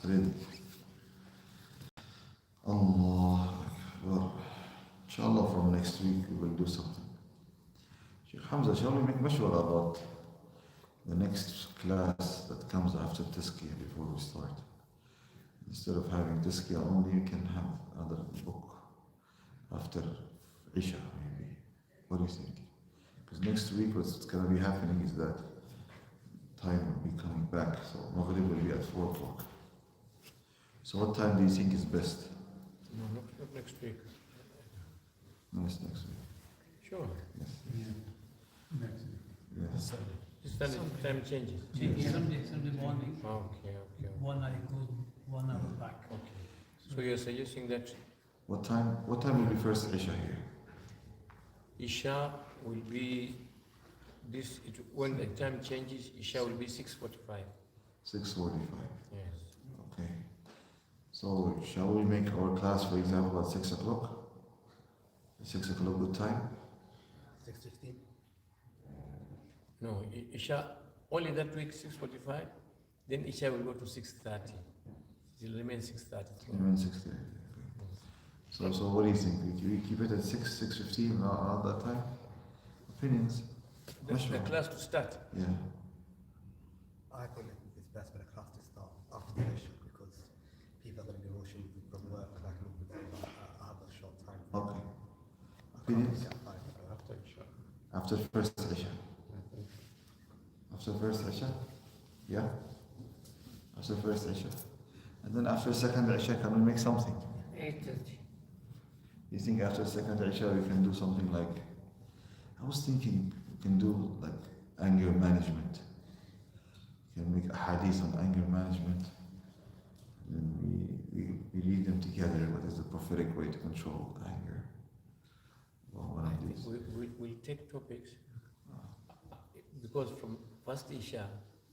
ready. Allah Akbar. Inshallah from next week we will do something. Sheikh Hamza, shall we make mashwara about the next class that comes after Tazkiyah before we start? Instead of having Tazkiyah only, you can have another book after Isha maybe. What do you think? Because next week what's going to be happening is that time will be coming back, so Maghrib will be at 4 o'clock. So what time do you think is best? No, not next week. No, it's next week. Sure. Yes. Yeah. Next week. Yes. Sunday time changes. Sunday morning, Okay. 1 hour go, 1 hour back. Okay. So you're suggesting that What time will be first Isha here? Isha will be when the time changes, Isha will be 6:45. 6:45. Yes. Okay. So shall we make our class, for example, at 6 o'clock? 6 o'clock good time? 6:15. No, Isha only that week 6:45. Then Isha will go to 6:30. It will remain 6:30. Around 6:30. Okay. So what do you think? We keep it at 6:15 around that time? Opinions? The class to start. Yeah. I think it's best for the class to start after the Isha because people are going to be rushing from work. I have a short time. Okay. Opinions? After Isha. After first Isha. After first Isha? Yeah? After first Isha. And then after second Isha, can we make something? 8:30. You think after second Isha we can do something like, I was thinking we can do like anger management. We can make a hadith on anger management. And then we read them together. What is the prophetic way to control anger? Well, one of these. We'll take topics because from first Isha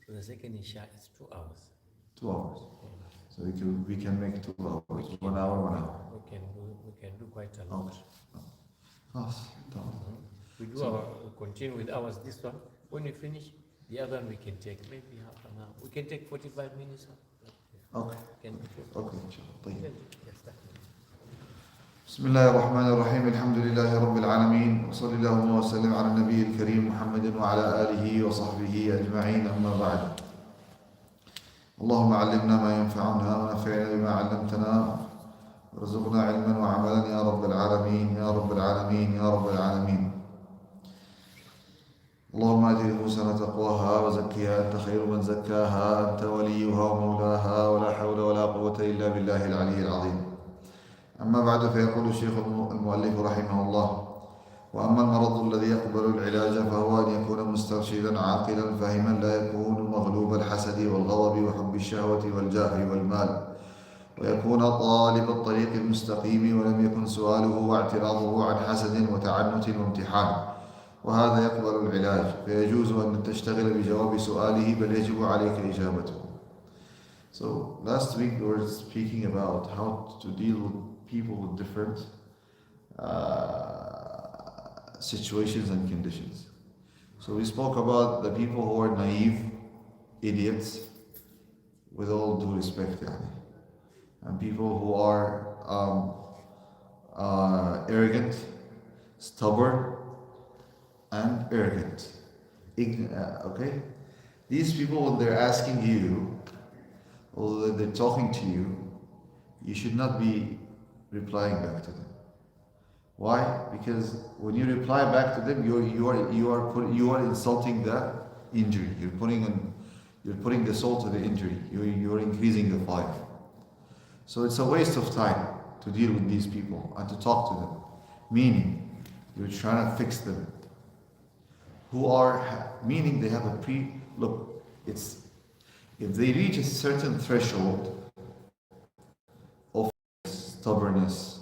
to the second Isha it's 2 hours. 2 hours. So we can make 2 hours. 1 hour, 1 hour. We can do quite a lot. Okay. Yes, done. We continue with ours this one. When we finish, the other one we can take maybe half an hour. We can take 45 minutes. Okay. Okay. طيب. Yes, definitely. بسم الله الرحمن الرحيم الحمد لله رب العالمين وصلى اللهم وسلم على النبي الكريم محمد وعلى آله وصحبه أجمعين أما بعد اللهم علمنا ما ينفعنا ونفعنا بما علمتنا وارزقنا علما وعملا يا رب العالمين يا رب العالمين يا رب العالمين اللهم آت نفوسنا تقواها وزكها أنت خير من زكاها أنت وليها ومولاها ولا حول ولا قوة إلا بالله العلي العظيم أما بعد فيقول الشيخ المؤلف رحمه الله وأما المرض الذي يقبل العلاج فهو أن يكون مسترشدا عاقلا فاهما لا يكون مغلوب الحسد والغضب وحب الشهوة والجاه والمال ويكون طالب الطريق المستقيم ولم يكن سؤاله واعتراضه عن حسد وتعنت وامتحان وهذا يقبل العلاج فيجوز أن تشتغل بجواب سؤاله بل يجب عليك إجابته. So last week we were speaking about how to deal with people with different situations and conditions. So we spoke about the people who are naive, idiots, with all due respect, and people who are arrogant, stubborn, and arrogant. Okay? These people, when they're asking you, or they're talking to you, you should not be replying back to them. Why? Because when you reply back to them, you are insulting the injury. You're putting the salt to the injury. You're increasing the fire. So it's a waste of time to deal with these people and to talk to them. Meaning, you're trying to fix them. Meaning they have a look. It's if they reach a certain threshold of stubbornness,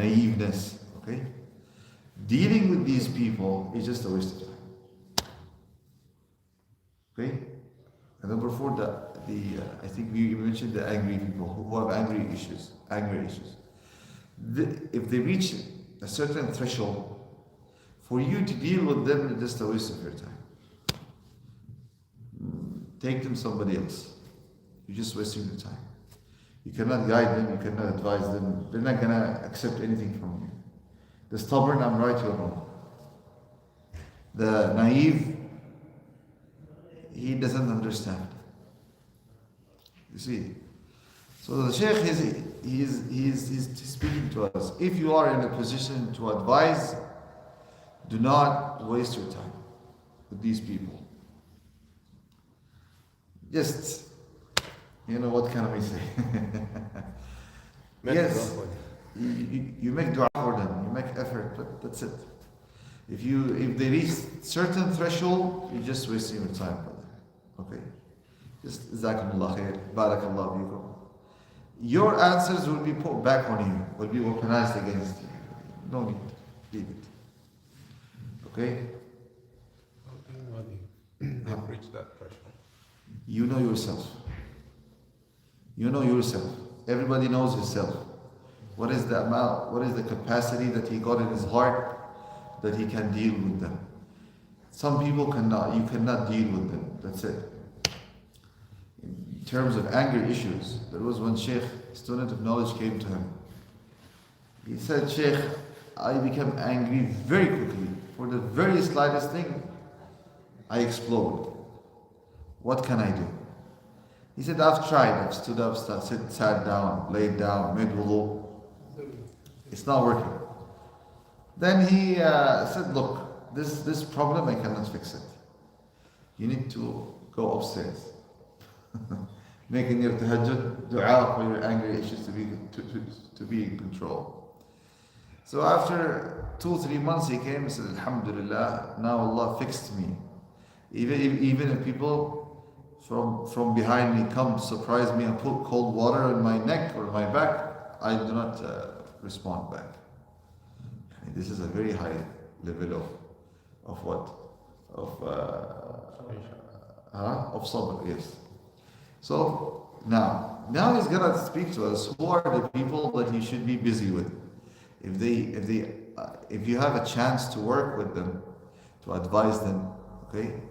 naiveness, okay? Dealing with these people is just a waste of time. Okay? And number 4, I think we mentioned the angry people who have anger issues. If they reach a certain threshold, for you to deal with them is just a waste of your time. take them somebody else. You're just wasting your time. You cannot guide them, you cannot advise them. They're not gonna accept anything from you. The stubborn, I'm right, you're wrong. The naive, he doesn't understand. You see? So the Shaykh he's speaking to us. If you are in a position to advise, do not waste your time with these people. Just, what can we say? Make Yes, dua for them. you make dua for them, you make effort, but that's it. If they reach certain threshold, you're just wasting your time, brother. Okay? Just Jazakumullah khair, Barakallah fikum. Your answers will be put back on you, will be weaponized against you. No need. Leave it. Okay? They've reached that threshold. You know yourself. You know yourself. Everybody knows himself. What is the amount, what is the capacity that he got in his heart that he can deal with them? Some people cannot. You cannot deal with them. That's it. In terms of anger issues, there was one Sheikh, student of knowledge, came to him. He said, Sheikh, I become angry very quickly. For the very slightest thing, I explode. What can I do? He said, I've tried. I've stood up, sat down, laid down, made wudu. It's not working. Then he said, look, this problem, I cannot fix it. You need to go upstairs. Make in your tahajjud, dua for your angry issues to be in control. So after 2-3 months he came and said, Alhamdulillah, now Allah fixed me. Even if people from behind me come to surprise me and put cold water in my neck or my back, I do not respond back. This is a very high level of what? Of sabr, yes. So now he's gonna speak to us. Who are the people that you should be busy with? If you have a chance to work with them, to advise them, okay?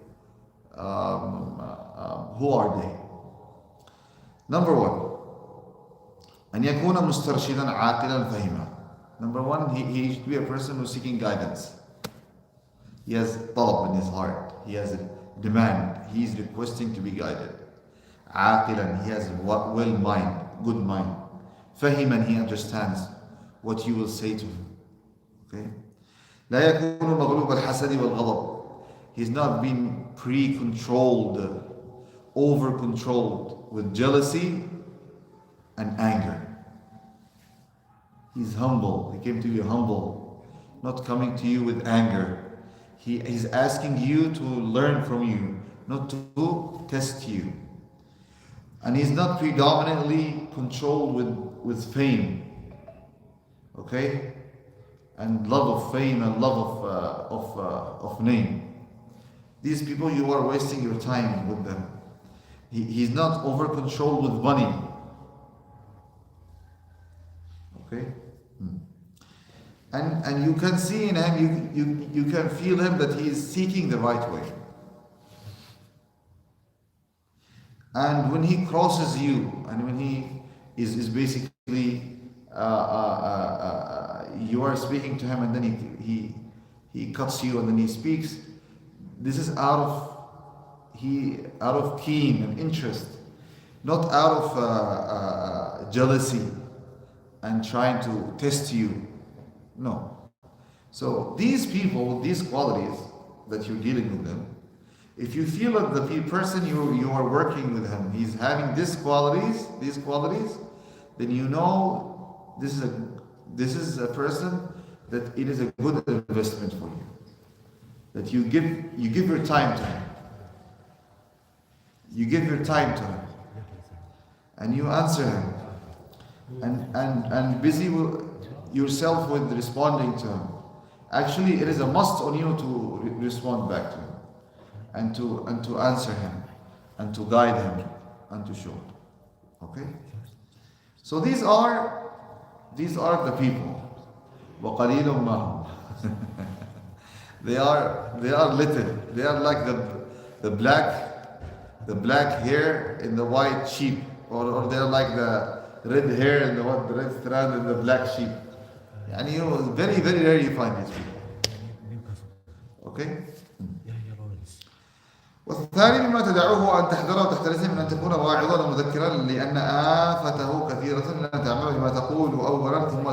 Who are they? Number one, أن يكون مسترشدا عاقلا فهما. Number one, he should be a person who's seeking guidance. He has talab in his heart. He has a demand. He is requesting to be guided. عاقلا, he has well mind, good mind. فهما, he understands what you will say to him. Okay? لا يكون مغلوب الحسد والغضب. He's not been pre-controlled, over-controlled with jealousy and anger. He's humble. He came to you humble, not coming to you with anger. He's asking you to learn from you, not to test you. And he's not predominantly controlled with fame. Okay? And love of fame and love of name. These people, you are wasting your time with them. He's not over controlled with money. Okay? And you can see in him, you can feel him that he is seeking the right way. And when he crosses you, and when he is basically you are speaking to him, and then he cuts you, and then he speaks. This is out of keen and interest, not out of jealousy and trying to test you. No. So these people, these qualities that you're dealing with them, if you feel that the person you are working with him, he's having these qualities, then you know this is a person that it is a good investment for you. That you give your time to him. You give your time to him. And you answer him. And busy yourself with responding to him. Actually, it is a must on you to respond back to him. And to answer him. And to guide him. And to show. Okay? So these are the people. وَقَلِيلٌ مَّا هُمْ. They are little. They are like the the black hair in the white sheep, or they're like the red hair and the red strand in the black sheep. يعني very very rare you find these people. Okay. والثاني مما تدعوه أن تحذره وتحترسه من أن تكون واعظا ومذكرا لأن آفته كثيرة لأن تعمل بما تقول أولا ثم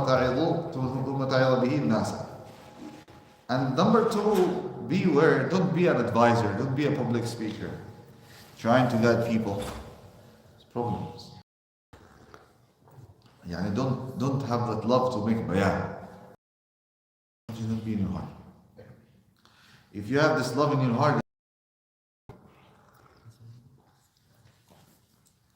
تعظ به الناس. And number two, beware, don't be an advisor, don't be a public speaker, trying to guide people. It's problems. يعني don't have that love to make bayan. Don't be in your heart. If you have this love in your heart,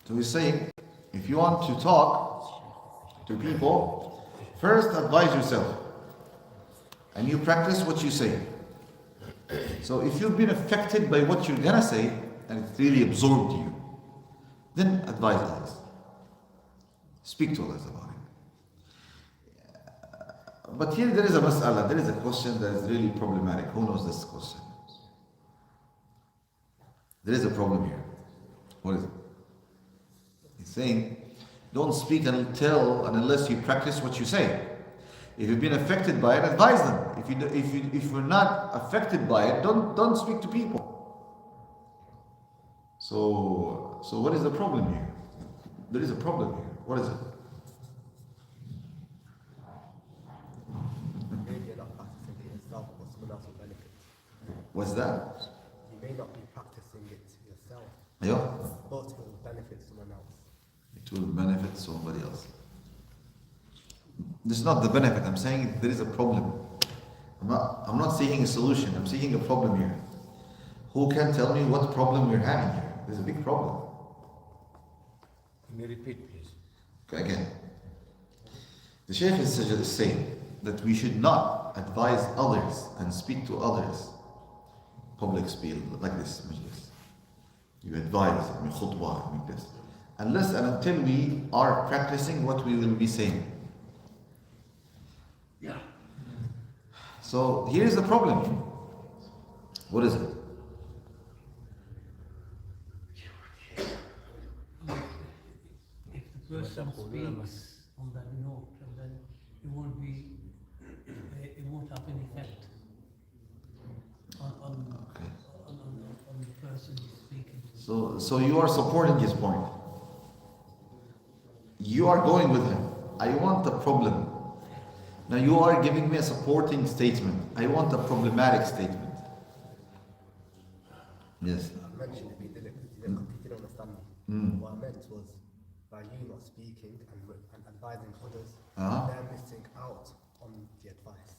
so he's saying, if you want to talk to people, first advise yourself. And you practice what you say. So if you've been affected by what you're gonna say, and it's really absorbed you, then advise others. Speak to others about it. But here there is a mas'ala, there is a question that is really problematic. Who knows this question? There is a problem here. What is it? He's saying, don't speak until and unless you practice what you say. If you've been affected by it, advise them. If you're not affected by it, don't speak to people. So what is the problem here? There is a problem here. What is it? Maybe you're not practicing it yourself, but someone else will benefit. What's that? You may not be practicing it yourself, Yeah. but it will benefit someone else. It will benefit somebody else. This is not the benefit. I'm saying there is a problem. I'm not seeking a solution. I'm seeking a problem here. Who can tell me what problem we're having here? There's a big problem. Can you repeat, please? Okay, again. The Shaykh is saying that we should not advise others and speak to others. Public speak like this, majlis. You advise, you khutbah, like this. Unless and until we are practicing what we will be saying. Yeah. So here's the problem. What is it? If the person speaks on that note, then it won't have an effect on the person who's speaking. So you are supporting his point. You are going with him. I want the problem. Now you are giving me a supporting statement. I want a problematic statement. Yes. I mentioned if you didn't understand me. What I meant was by you not speaking and advising others, they're missing out on the advice.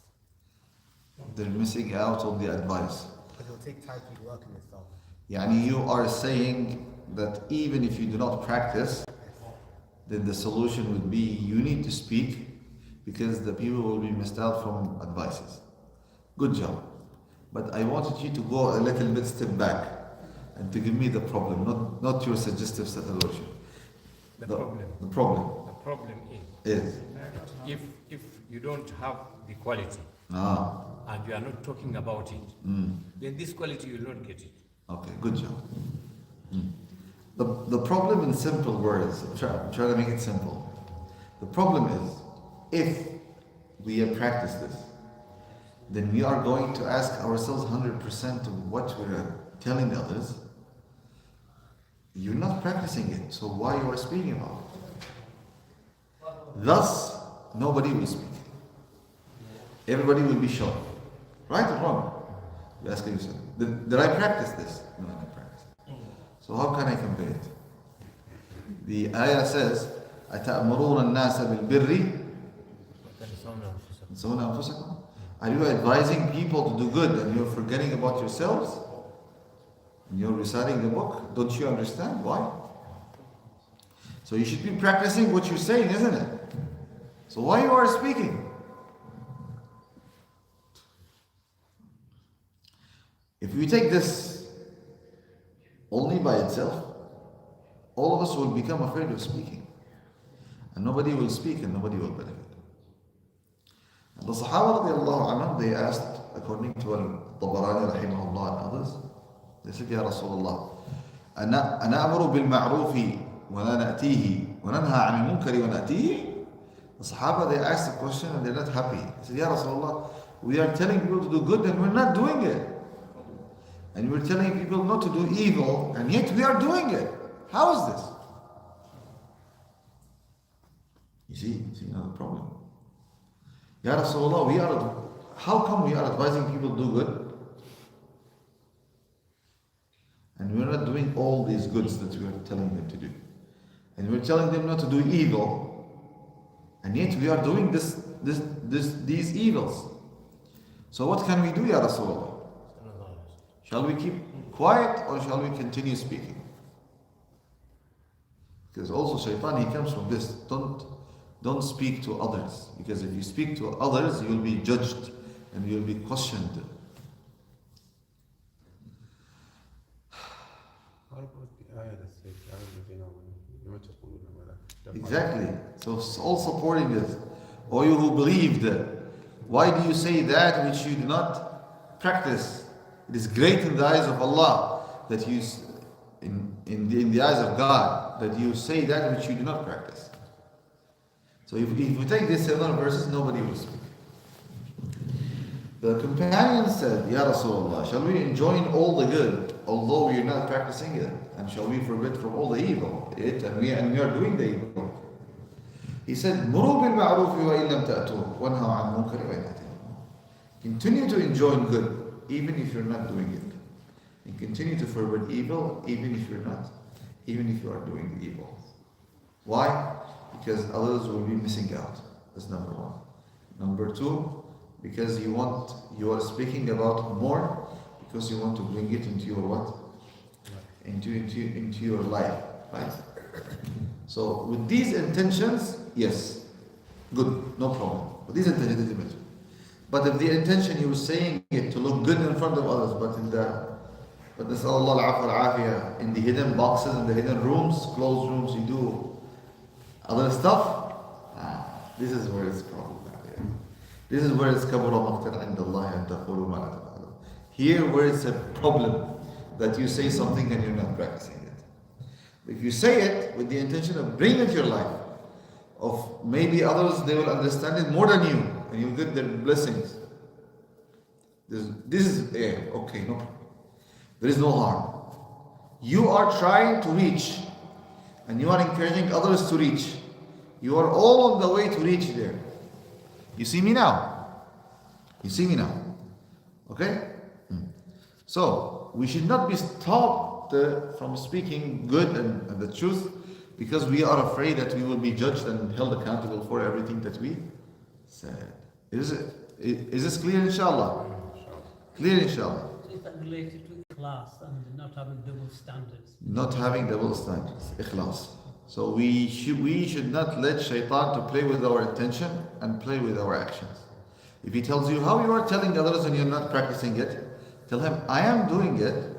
They're missing out on the advice. Because it will take time to work on yourself. Yani you are saying that even if you do not practice, then the solution would be you need to speak because the people will be missed out from advices. Good job. But I wanted you to go a little bit step back and to give me the problem, not your suggestive solution. The problem. The problem The problem is if you don't have the quality and you are not talking about it, then this quality you will not get it. okay, good job. The problem in simple words, I'm trying to make it simple. The problem is, if we have practiced this, then we are going to ask ourselves 100% of what we are telling others. You're not practicing it, so why you are speaking about it? Thus, nobody will speak. Everybody will be shocked. Right or wrong? You're asking yourself, did I practice this? No, I didn't practice it. So how can I compare it? The ayah says, أَتَأْمُرُونَ النَّاسَ بِالْبِرِّ تَنْسَوْنَ أَنفُسَكُمْ. Are you advising people to do good and you're forgetting about yourselves? And you're reciting the book? Don't you understand why? So you should be practicing what you're saying, isn't it? So why you are speaking? If we take this only by itself, all of us will become afraid of speaking. And nobody will speak and nobody will benefit. And the Sahaba radiallahu anhum, they asked, according to Al-Tabarani rahimahullah and others, they said, Ya Rasulullah, أنا أمر بالمعروف ولا نأتيه وننهى عن المنكر ونأتيه. The Sahaba, they asked the question and they're not happy. They said, Ya Rasulullah, we are telling people to do good and we're not doing it. And we're telling people not to do evil and yet we are doing it. How is this? You see another problem. Ya Rasulullah, how come we are advising people to do good and we're not doing all these goods that we are telling them to do? And we're telling them not to do evil, and yet we are doing these evils. So what can we do, Ya Rasulullah? Shall we keep quiet or shall we continue speaking? Because also Shaitan, he comes from this. Don't speak to others. Because if you speak to others, you'll be judged and you'll be questioned. How about the ayah that says, Exactly. So it's all supporting this. O you who believed, why do you say that which you do not practice? It is great in the eyes of Allah that you, in the eyes of God, that you say that which you do not practice. So if we take these 7 verses, nobody will speak. The companion said, Ya Rasulullah, shall we enjoin all the good, although we are not practicing it? And shall we forbid from all the evil? And we are doing the evil. He said, مُرُوا بِالْمَعْرُوفِ وَإِن لَمْ تَأْتُوهُ وَانْهَوْا عَنِ الْمُنكَرِ وَإِنْ أَتَيْتُمُوهُ. Continue to enjoin good, even if you're not doing it. And continue to forbid evil, even if you are doing the evil. Why? Because others will be missing out. That's number 1. Number 2, because you are speaking about more, because you want to bring it into your what? Into your life, right? So with these intentions, yes, good, no problem. With these intentions, it is. But if the intention you were saying it to look good in front of others, but this Allah al-afiyah, in the hidden boxes, in the hidden rooms, closed rooms, you do other stuff, this is where it's problem. This is where it's kabura maqtan inda Allah and taqulu ma la taf'alun. Here where it's a problem that you say something and you're not practicing it. If you say it with the intention of bringing it to your life, of maybe others, they will understand it more than you, and you'll get their blessings. This is, okay, no problem. There is no harm. You are trying to reach, and you are encouraging others to reach. You are all on the way to reach there. You see me now? You see me now? Okay? So, we should not be stopped from speaking good and the truth because we are afraid that we will be judged and held accountable for everything that we said. Is this clear, inshallah? Clear, inshallah? Is that related to class and not having double standards? Not having double standards, ikhlas. So we should not let shaitan to play with our intention and play with our actions. If he tells you how you are telling others and you're not practicing it, tell him, I am doing it.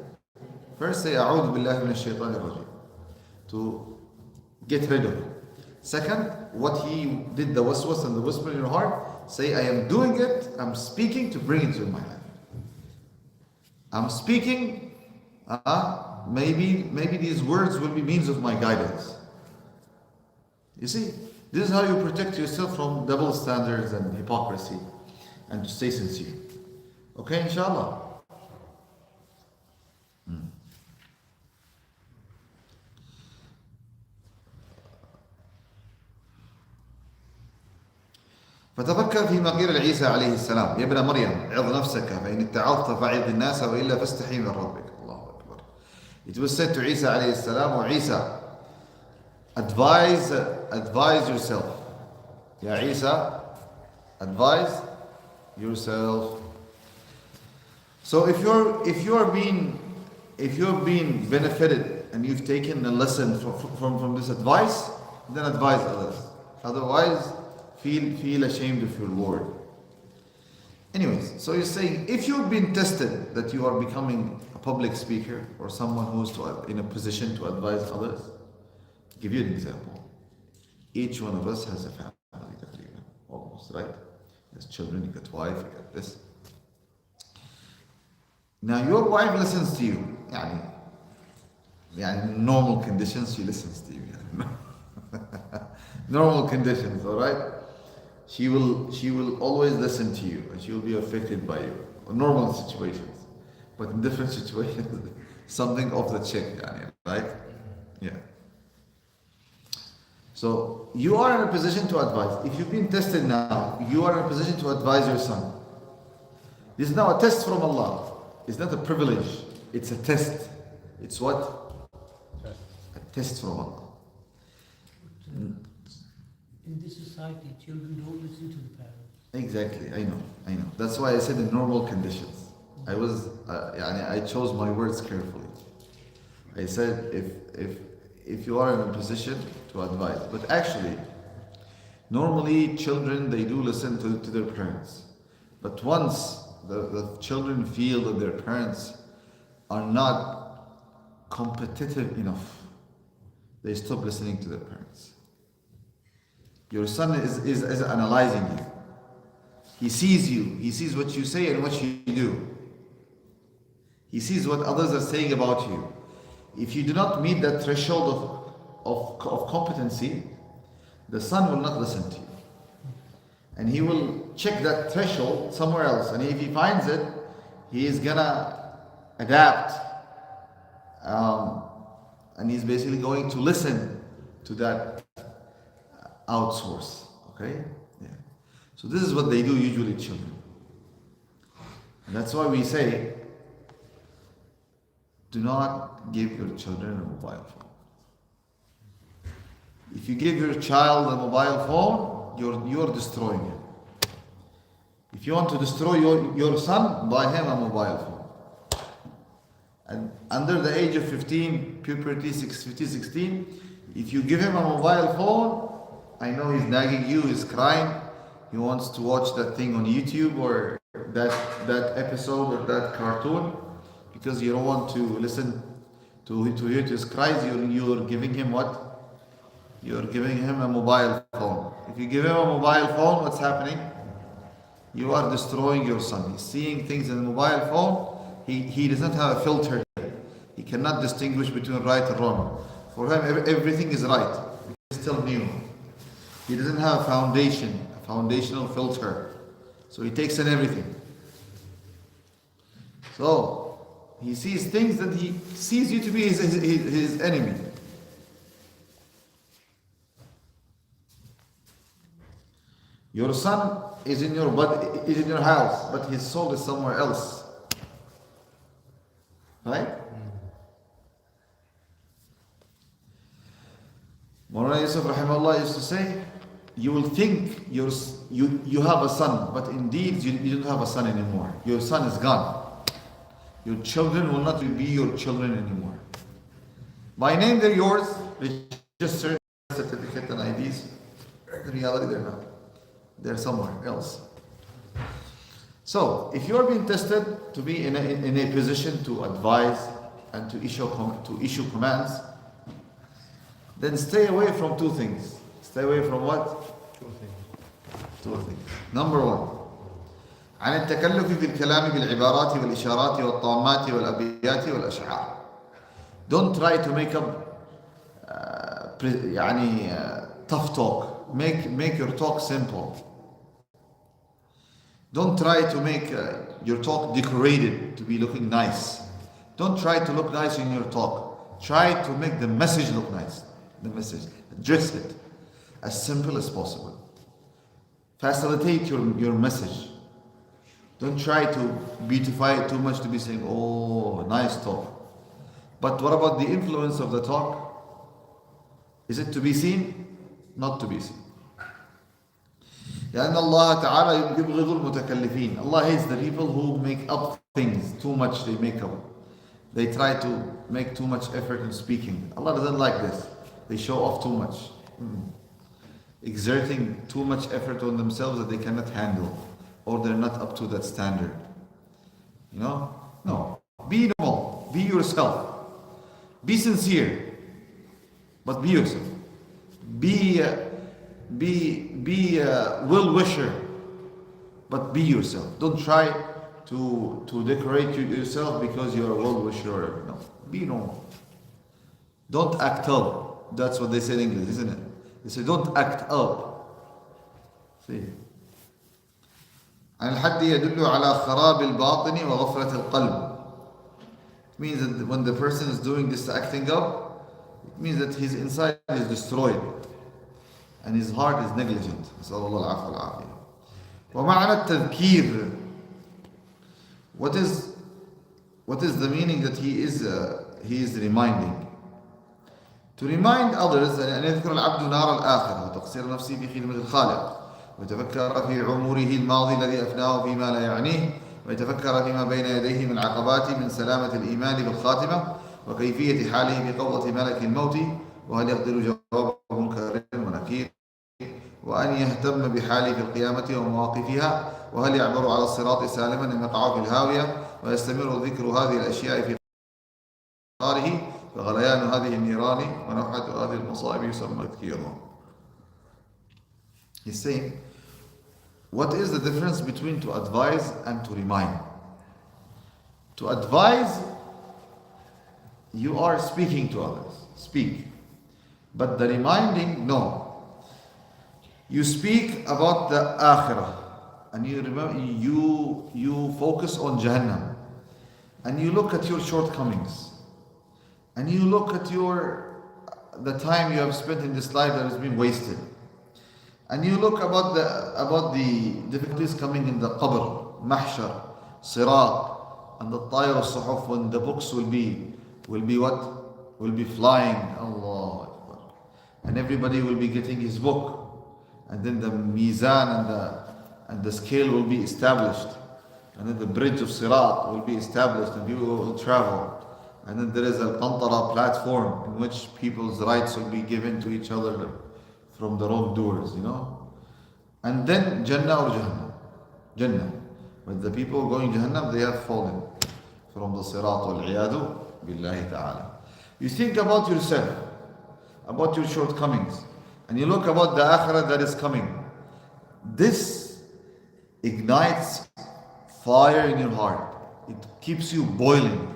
First say, A'udhu billahi minash shaitanir rajim, to get rid of it. Second, what he did, the waswas and the whisper in your heart, say, I am doing it, I'm speaking to bring it to my life. I'm speaking, maybe these words will be means of my guidance. You see, this is how you protect yourself from double standards and hypocrisy and to stay sincere. Okay, inshallah. فتفكر فيما قيل لعيسى عليه السلام يا ابن مريم عظ نفسك فإن اتعظت فعظ الناس وإلا فاستحي من ربك. الله أكبر. It was said to Isa عليه السلام, or Isa, advise yourself. Ya Isa, advise yourself. So if you're being benefited and you've taken a lesson from this advice, then advise others. Otherwise, feel ashamed of your Lord. Anyways, so you're saying if you've been tested that you are becoming a public speaker or someone who's in a position to advise others, I'll give you an example. Each one of us has a family, almost, right? Has children, you got wife, you got this. Now your wife listens to you. in normal conditions, she listens to you. Normal conditions, all right? She will always listen to you and she will be affected by you. Normal situations. But in different situations, something off the check, right? Yeah. So you are in a position to advise. If you've been tested now, you are in a position to advise your son. This is now a test from Allah. It's not a privilege. It's a test. It's what? A test from Allah. In this society, children don't listen to the parents. Exactly, I know. That's why I said in normal conditions. I chose my words carefully. I said if you are in a position to advise. But actually, normally children, they do listen to their parents. But once the children feel that their parents are not competitive enough, they stop listening to their parents. Your son is analyzing you. He sees you. He sees what you say and what you do. He sees what others are saying about you. If you do not meet that threshold of competency, the son will not listen to you. And he will check that threshold somewhere else. And if he finds it, he is gonna adapt. And he's basically going to listen to that outsource. Okay? Yeah. So this is what they do usually, children. And that's why we say, do not give your children a mobile phone. If you give your child a mobile phone, you're destroying him. If you want to destroy your son, buy him a mobile phone. And under the age of 15, puberty, 15, 16, if you give him a mobile phone, I know he's nagging you, he's crying, he wants to watch that thing on YouTube or that episode or that cartoon, because you don't want to listen to hear his cries, you're giving him what? You're giving him a mobile phone. If you give him a mobile phone, what's happening? You are destroying your son. He's seeing things in the mobile phone. He doesn't have a filter. He cannot distinguish between right and wrong. For him, everything is right. He's still new. He doesn't have a foundational filter. So he takes in everything. So he sees things that he sees you to be his enemy. Your son is in your body, is in your house, but his soul is somewhere else. Right? Mawlana Yusuf Rahimahullah used to say, you will think you have a son, but indeed you don't have a son anymore. Your son is gone. Your children will not be your children anymore. By name they're yours, registered certificate and IDs. In reality they're not. They're somewhere else. So, if you are being tested to be in a position to advise and to issue commands, then stay away from two things. Stay away from what? Two things. Number one, عن التكلف في الكلام بالعبارات والإشارات والطامات والأبيات والأشعار. Don't try to make up tough talk. Make your talk simple. Don't try to make your talk decorated to be looking nice. Don't try to look nice in your talk. Try to make the message look nice. The message. Address it as simple as possible. Facilitate your message. Don't try to beautify it too much to be saying, oh, nice talk. But what about the influence of the talk? Is it to be seen? Not to be seen. لأن الله تعالى يبغض المتكلفين. Allah hates the people who make up things too much. They make up. They try to make too much effort in speaking. Allah doesn't like this. They show off too much, exerting too much effort on themselves that they cannot handle, or they're not up to that standard. You know? No. Be normal. Be yourself. Be sincere, but be yourself. Be a well-wisher, but be yourself. Don't try to decorate yourself because you're a well-wisher. No, be normal. Don't act up. That's what they say in English, isn't it? They say don't act up. See. عن الحد يدل على خراب الباطن وغفلة القلب. It means that when the person is doing this acting up, it means that his inside is destroyed and his heart is negligent. نسأل الله العفو والعافية. ومعنى التذكير. What is the meaning that he is reminding? To remind others أن يذكر العبد نار الآخرة وتقصير نفسه في خدمة الخالق ويتفكر في عمره الماضي الذي أفناه فيما لا يعنيه ويتفكر فيما بين يديه من عقبات من سلامة الإيمان بالخاتمة وكيفية حاله بقبضة ملك الموت وهل يقدر جواب منكر ونكير وأن يهتم بحاله في القيامة ومواقفها وهل يعبر على الصراط سالما أم يقع في الهاوية ويستمر ذكر هذه الأشياء في قاره فغليان هذه النيران ونفحة هذه المصائب يسمى تذكيرا. He's saying, what is the difference between to advise and to remind? To advise, you are speaking to others, speak. But the reminding, no. You speak about the akhirah, and you remember, you focus on Jahannam, and you look at your shortcomings, and you look at the time you have spent in this life that has been wasted. And you look about the difficulties coming in the qabr, mahshar, sirat, and the tayr al-suhuf, when the books will be what? Will be flying. Allah Akbar. And everybody will be getting his book. And then the mizan and the scale will be established. And then the bridge of sirat will be established and people will travel. And then there is a qantara platform in which people's rights will be given to each other from the wrongdoers, And then Jannah or Jahannam. Jannah. But the people going Jahannam, they have fallen from the Sirat wal-'iyadu billahi ta'ala. You think about yourself, about your shortcomings, and you look about the akhirah that is coming. This ignites fire in your heart. It keeps you boiling.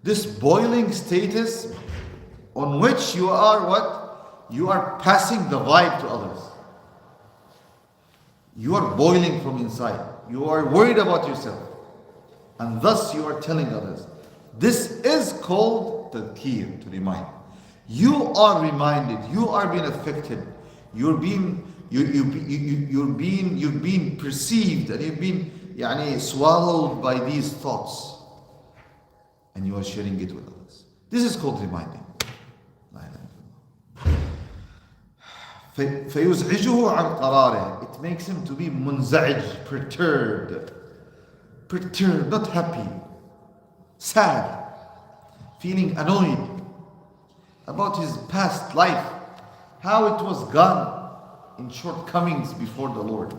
This boiling status on which you are what? You are passing the vibe to others. You are boiling from inside. You are worried about yourself. And thus you are telling others. This is called tadhkir, to remind. You are reminded. You are being affected. You're being perceived and you've been swallowed by these thoughts. And you are sharing it with others. This is called reminding. فيزعجه عن قراره. It makes him to be منزعج, perturbed, not happy, sad, feeling annoyed about his past life, how it was gone in shortcomings before the Lord.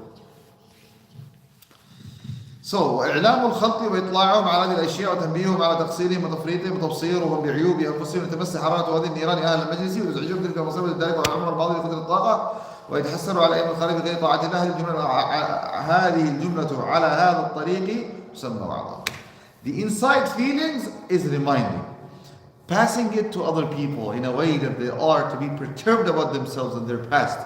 So, إعلام الخلق وإطلاعهم على هذه الأشياء وتنبيههم على تقصيرهم وتفريطهم وتبصيرهم بعيوب أنفسهم لتمس حرارة هذه النيران أهل المجلس ويزعجهم تلك المصائب ذلك وعلى العمر الباطل لقدر الطاقة ويتحسروا على أئمة الخالق بغير طاعة الله. هذه الجملة على هذا الطريق تسمى وعظا. The inside feelings is reminding, passing it to other people in a way that they are to be perturbed about themselves and their past,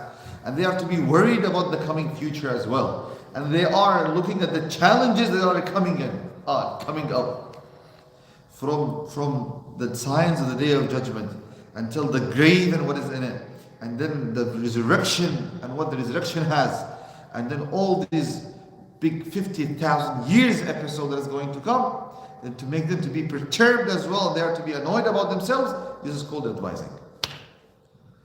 and they are to be worried about the coming future as well. And they are looking at the challenges that are coming up from the signs of the day of judgment until the grave and what is in it, and then the resurrection and what the resurrection has, and then all these big 50,000 years episode that is going to come, and to make them to be perturbed as well, they are to be annoyed about themselves. This is called advising.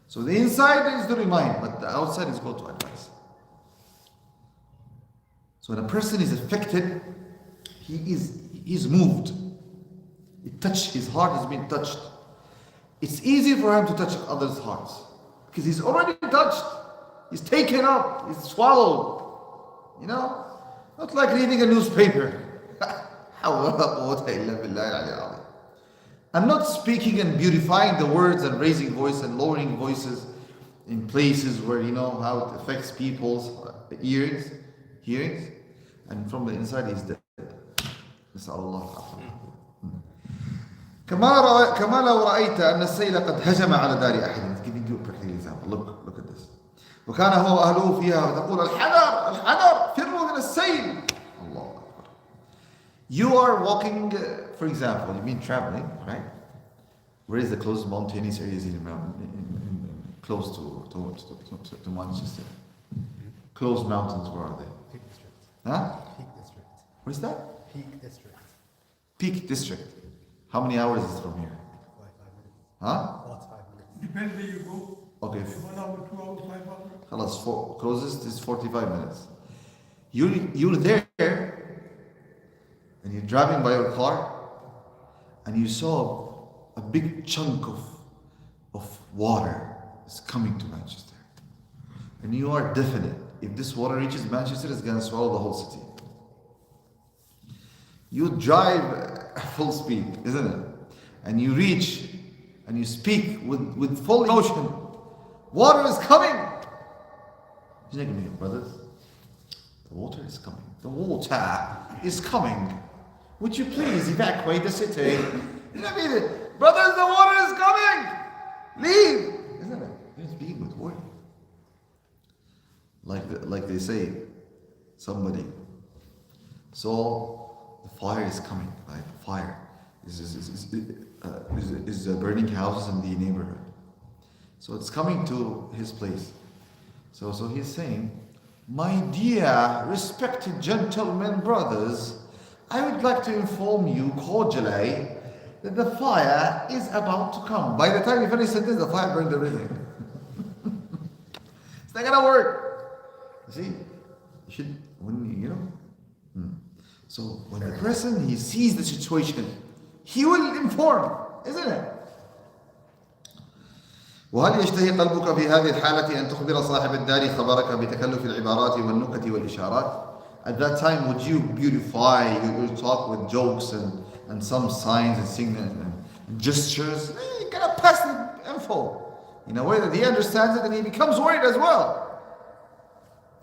So the inside is to remind, but the outside is called to advise. So when a person is affected, he is moved. His heart has been touched. It's easy for him to touch others' hearts because he's already touched. He's taken up. He's swallowed. Not like reading a newspaper. And not speaking and beautifying the words and raising voice and lowering voices in places where how it affects people's hearings, and from the inside he's dead. كما لو رأيت أن السيل قد هجم على دار أحد. It's giving you a practical example. Look at this. وكان هو وأهله فيها وتقول الحذر الحذر فروا من السيل. الله أكبر. You are walking, for example, you've been traveling, right? Where is the closest mountainous areas close to Manchester? Close mountains, where are they? Peak District. Huh? Peak District. Where's that? Peak District. Peak District. How many hours is it from here? 5 minutes. Huh? About 5 minutes. Depends where you go. Okay. 1 hour, 2 hours, 5 hours. خلاص, closest is 45 minutes. You're there and you're driving by your car and you saw a big chunk of water is coming to Manchester. And you are definite. If this water reaches Manchester, it's going to swallow the whole city. You drive full speed, isn't it? And you reach and you speak with full emotion. Water is coming. You're not going to be brothers. The water is coming. The water is coming. Would you please evacuate the city? You know what I mean? Brothers, the water is coming. Leave. Isn't it? You're speaking with worry. Like they say, somebody saw the fire is coming. Like fire is burning houses in the neighborhood. So it's coming to his place. So he's saying, my dear, respected gentlemen, brothers, I would like to inform you cordially that the fire is about to come. By the time you finish this, the fire burned everything. It's not gonna work. You see, you should, So when the person, he sees the situation, he will inform, isn't it? وهل يشتهي قلبك في هذه الحالة أن تخبر صاحب الدار خبرك بتكلف العبارات والنكت والإشارات? At that time, would you beautify your talk with jokes and some signs and signals and gestures? You gotta pass the info in a way that he understands it and he becomes worried as well.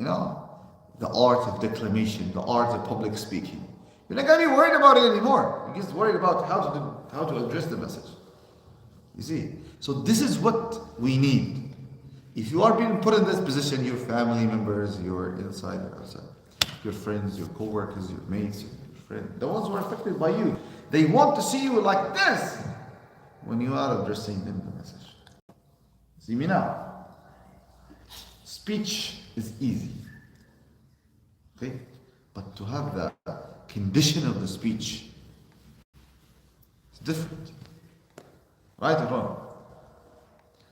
You know, the art of declamation, the art of public speaking. You're not gonna be worried about it anymore. You're just worried about how to address the message. You see, so this is what we need. If you are being put in this position, your family members, your inside or outside, your friends, your co-workers, your mates, your friends, the ones who are affected by you, they want to see you like this when you are addressing them the message. See me now. Speech is easy, okay, but to have the condition of the speech is different. Right or wrong?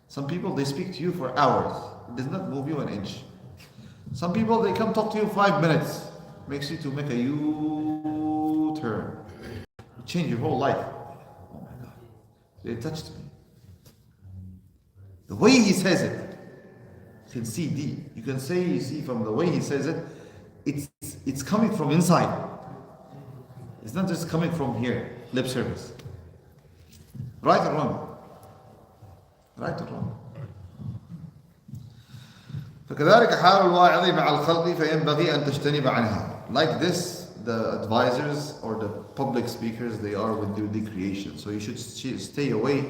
Some people, they speak to you for hours. It does not move you an inch. Some people, they come talk to you 5 minutes. Makes you to make a U-turn. Change your whole life. Oh my God. They touched me. The way he says it, you can see deep. You see from the way he says it, it's coming from inside. It's not just coming from here, lip service. Right or wrong? Right or wrong? فكذلك حال الواعظ مع الخلق فينبغي أن تجتنب عنها. Like this, the advisors or the public speakers, they are with the creation. So you should stay away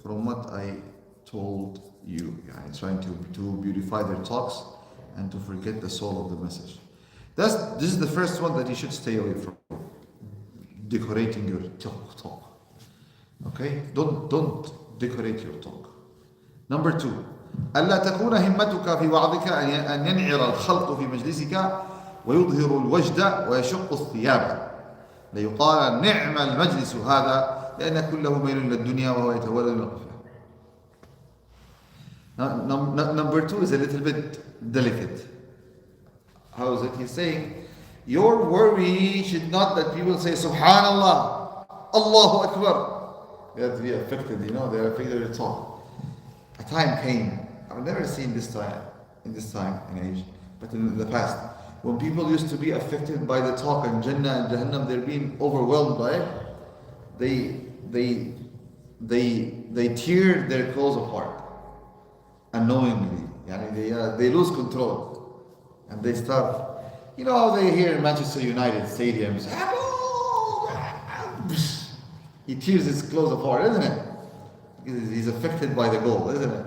from what I told you. Trying to beautify their talks and to forget the soul of the message. This is the first one that you should stay away from. Decorating your talk. Okay? Don't decorate your talk. Number 2. ألا تكون همتك في وعظك أن ينعر الخلق في مجلسك ويظهر الوجد ويشق الثياب ليقال نعم المجلس هذا لأن كله ميل للدنيا وهو يتولد من الغفلة. Number 2 is a little bit delicate. How is it? He's saying your worry should not that people say Subhanallah, Allahu Akbar. They have to be affected, they are affected with talk. A time came, I've never seen this time, in this time and age, but in the past, when people used to be affected by the talk and Jannah and Jahannam, they're being overwhelmed by it, they tear their clothes apart, unknowingly. They lose control, and they start, they hear in Manchester United stadiums, He tears his clothes apart, isn't it? Because he's affected by the goal, isn't it?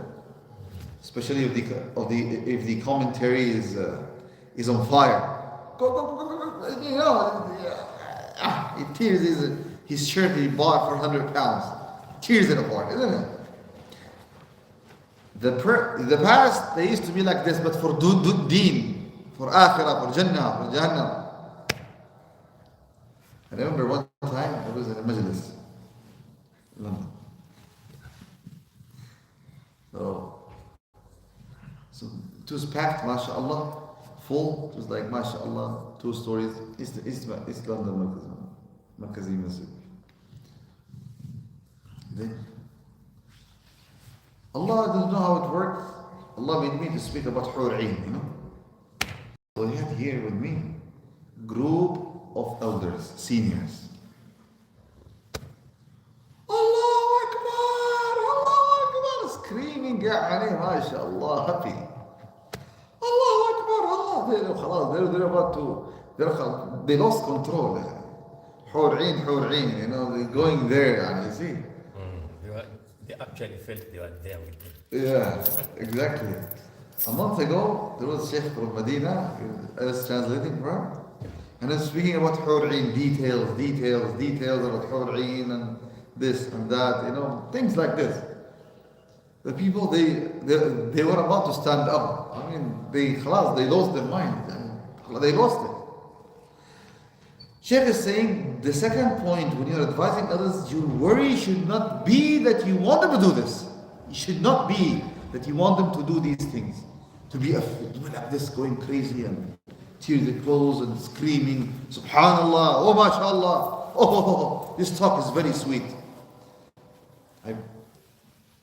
Especially if the commentary is on fire. You know, he tears his shirt he bought for £100. Tears it apart, isn't it? The past, they used to be like this, but for deen, for akhirah, for jannah, for jahannam. I remember one time I was in a majlis in London. So it was packed, mashallah, full. It was like, mashallah, 2 stories. East London, Markazi Masjid. Then, Allah doesn't know how it works. Allah made me to speak about Hur Ain, you know. So he had here with me group of elders, seniors. Allahu Akbar, Allahu Akbar, screaming, يعني, mashallah, happy. Allahu Akbar, Allah, they're about to, they lost control. Hur Ain, you know, they're going there, and you see. They actually felt they were there with them. Yeah, exactly. A month ago, there was a Sheikh from Medina, I was translating for him, and I was speaking about Hur Ain, details about Hur Ain and this and that, you know, things like this. The people, they were about to stand up. I mean, they lost their mind. They lost it. Sheikh is saying, the second point, when you're advising others, your worry should not be that you want them to do this. It should not be that you want them to do these things. To be like this, going crazy and tear their clothes and screaming, Subhanallah, oh mashallah, oh, this talk is very sweet.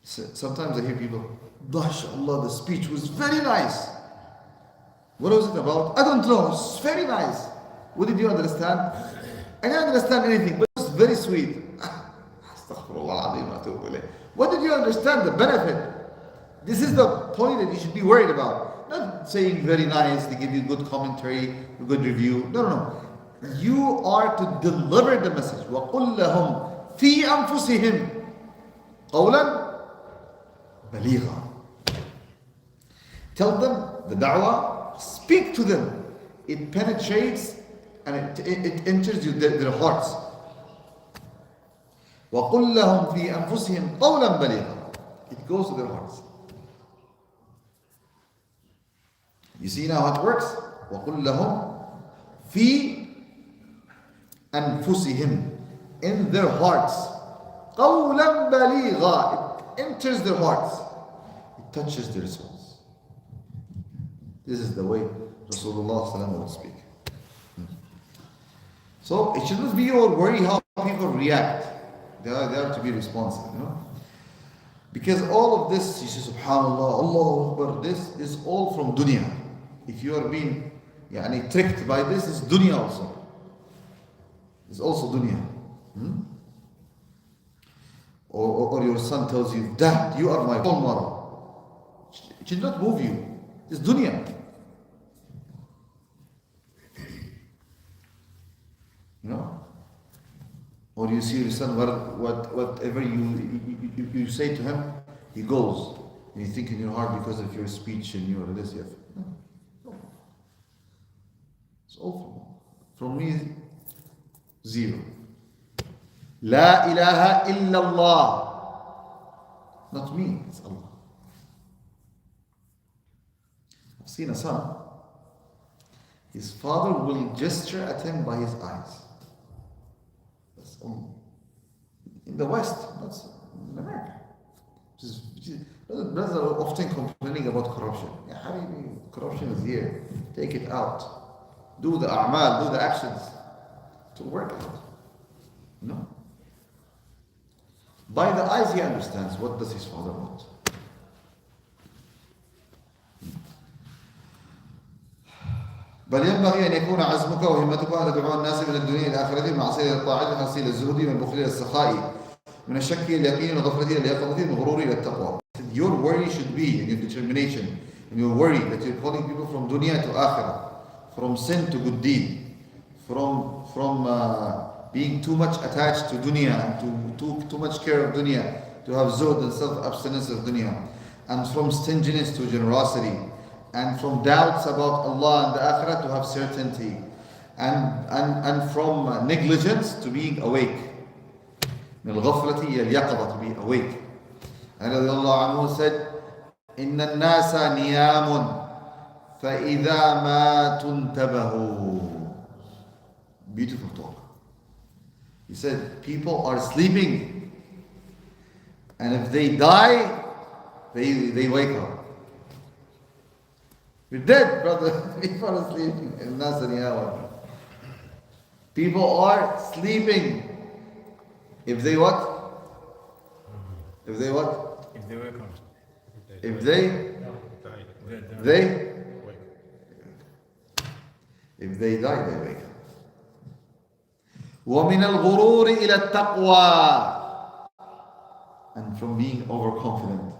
Sometimes I hear people, mashallah, the speech was very nice. What was it about? I don't know, it's very nice. What did you understand? I didn't understand anything, but it was very sweet. What did you understand? The benefit. This is the point that you should be worried about. Not saying very nice, they give you good commentary, a good review. No. You are to deliver the message. وَقُلْ لَهُمْ فِي أَنفُسِهِمْ قَوْلًا بَلِيغًا. Tell them the da'wah, speak to them. It penetrates and it enters their hearts. وَقُلْ لَهُمْ فِي أَنفُسِهِمْ قَوْلًا بَلِيغًا. It goes to their hearts. You see now how it works? وَقُلْ لَهُمْ فِي أَنفُسِهِمْ. In their hearts. قَوْلًا بَلِيغًا. It enters their hearts. It touches their souls. This is the way Rasulullah would speak. So it shouldn't be your worry how people react. They are to be responsive, you know. Because all of this, you say Subhanallah, Allahu Akbar, this is all from dunya. If you are being tricked by this, it's dunya also. It's also dunya. Or your son tells you, Dad, you are my role model. It should not move you. It's dunya. You know? Or you see your son, whatever you say to him, he goes. And you think in your heart because of your speech and your this, no. It's all from me, zero. La ilaha illallah. Not me, it's Allah. I've seen a son, his father will gesture at him by his eyes. In the West, not in America. Brothers are often complaining about corruption. Ya Habibi, corruption is here. Take it out. Do the a'mal, do the actions to work out. No. By the eyes he understands what does his father want. بل ينبغي أن يكون عزمك وهمتك أن تدعو الناس من الدنيا إلى الآخرة من معصية إلى الطاعة من حصيل الزهد من البخل إلى السخاء من الشك إلى اليقين من الغفلة إلى اليقظة من الغرور إلى التقوى. Your worry should be, and your determination, and your worry that you're calling people from dunya to akhirah, from sin to good deed, from being too much attached to dunya, and too much care of dunya, to have zuhd and self-abstinence of dunya, and from stinginess to generosity, and from doubts about Allah and the akhirah to have certainty, and from negligence to being awake. من الغفلة إلى اليقظة, to be awake. And رضي الله عنه said, إن الناس نيام فإذا ما تنتبهوا. Beautiful talk. He said, people are sleeping, and if they die, they wake up. You're dead, brother. People are sleeping. الناس نيام. People are sleeping. If they what? If they what? If they wake up. If they if they die, they wake up. وَمِنَ الْغُرُورِ إِلَى التَّقْوَى. And from being overconfident.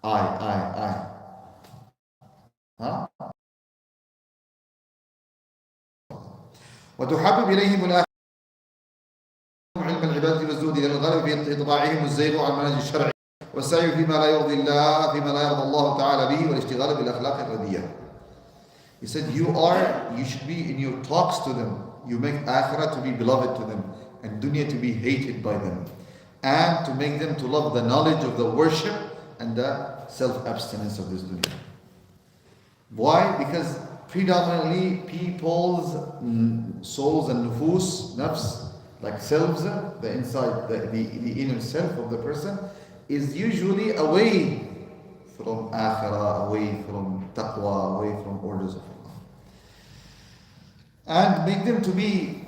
I. Huh? وتحبب إليهم الآخرة علم العبادة والزهد إلى الغالب في إطباعهم الزيغ عن المنهج الشرعي والسعي فيما لا يرضي الله فيما لا يرضى الله تعالى به والاشتغال بالأخلاق الرديئة. He said, you should be in your talks to them, you make akhirah to be beloved to them and dunya to be hated by them, and to make them to love the knowledge of the worship and the self-abstinence of this dunya. Why? Because predominantly people's souls and nufus, nafs, like selves, the inside, the inner self of the person, is usually away from akhirah, away from taqwa, away from orders of Allah. And make them to be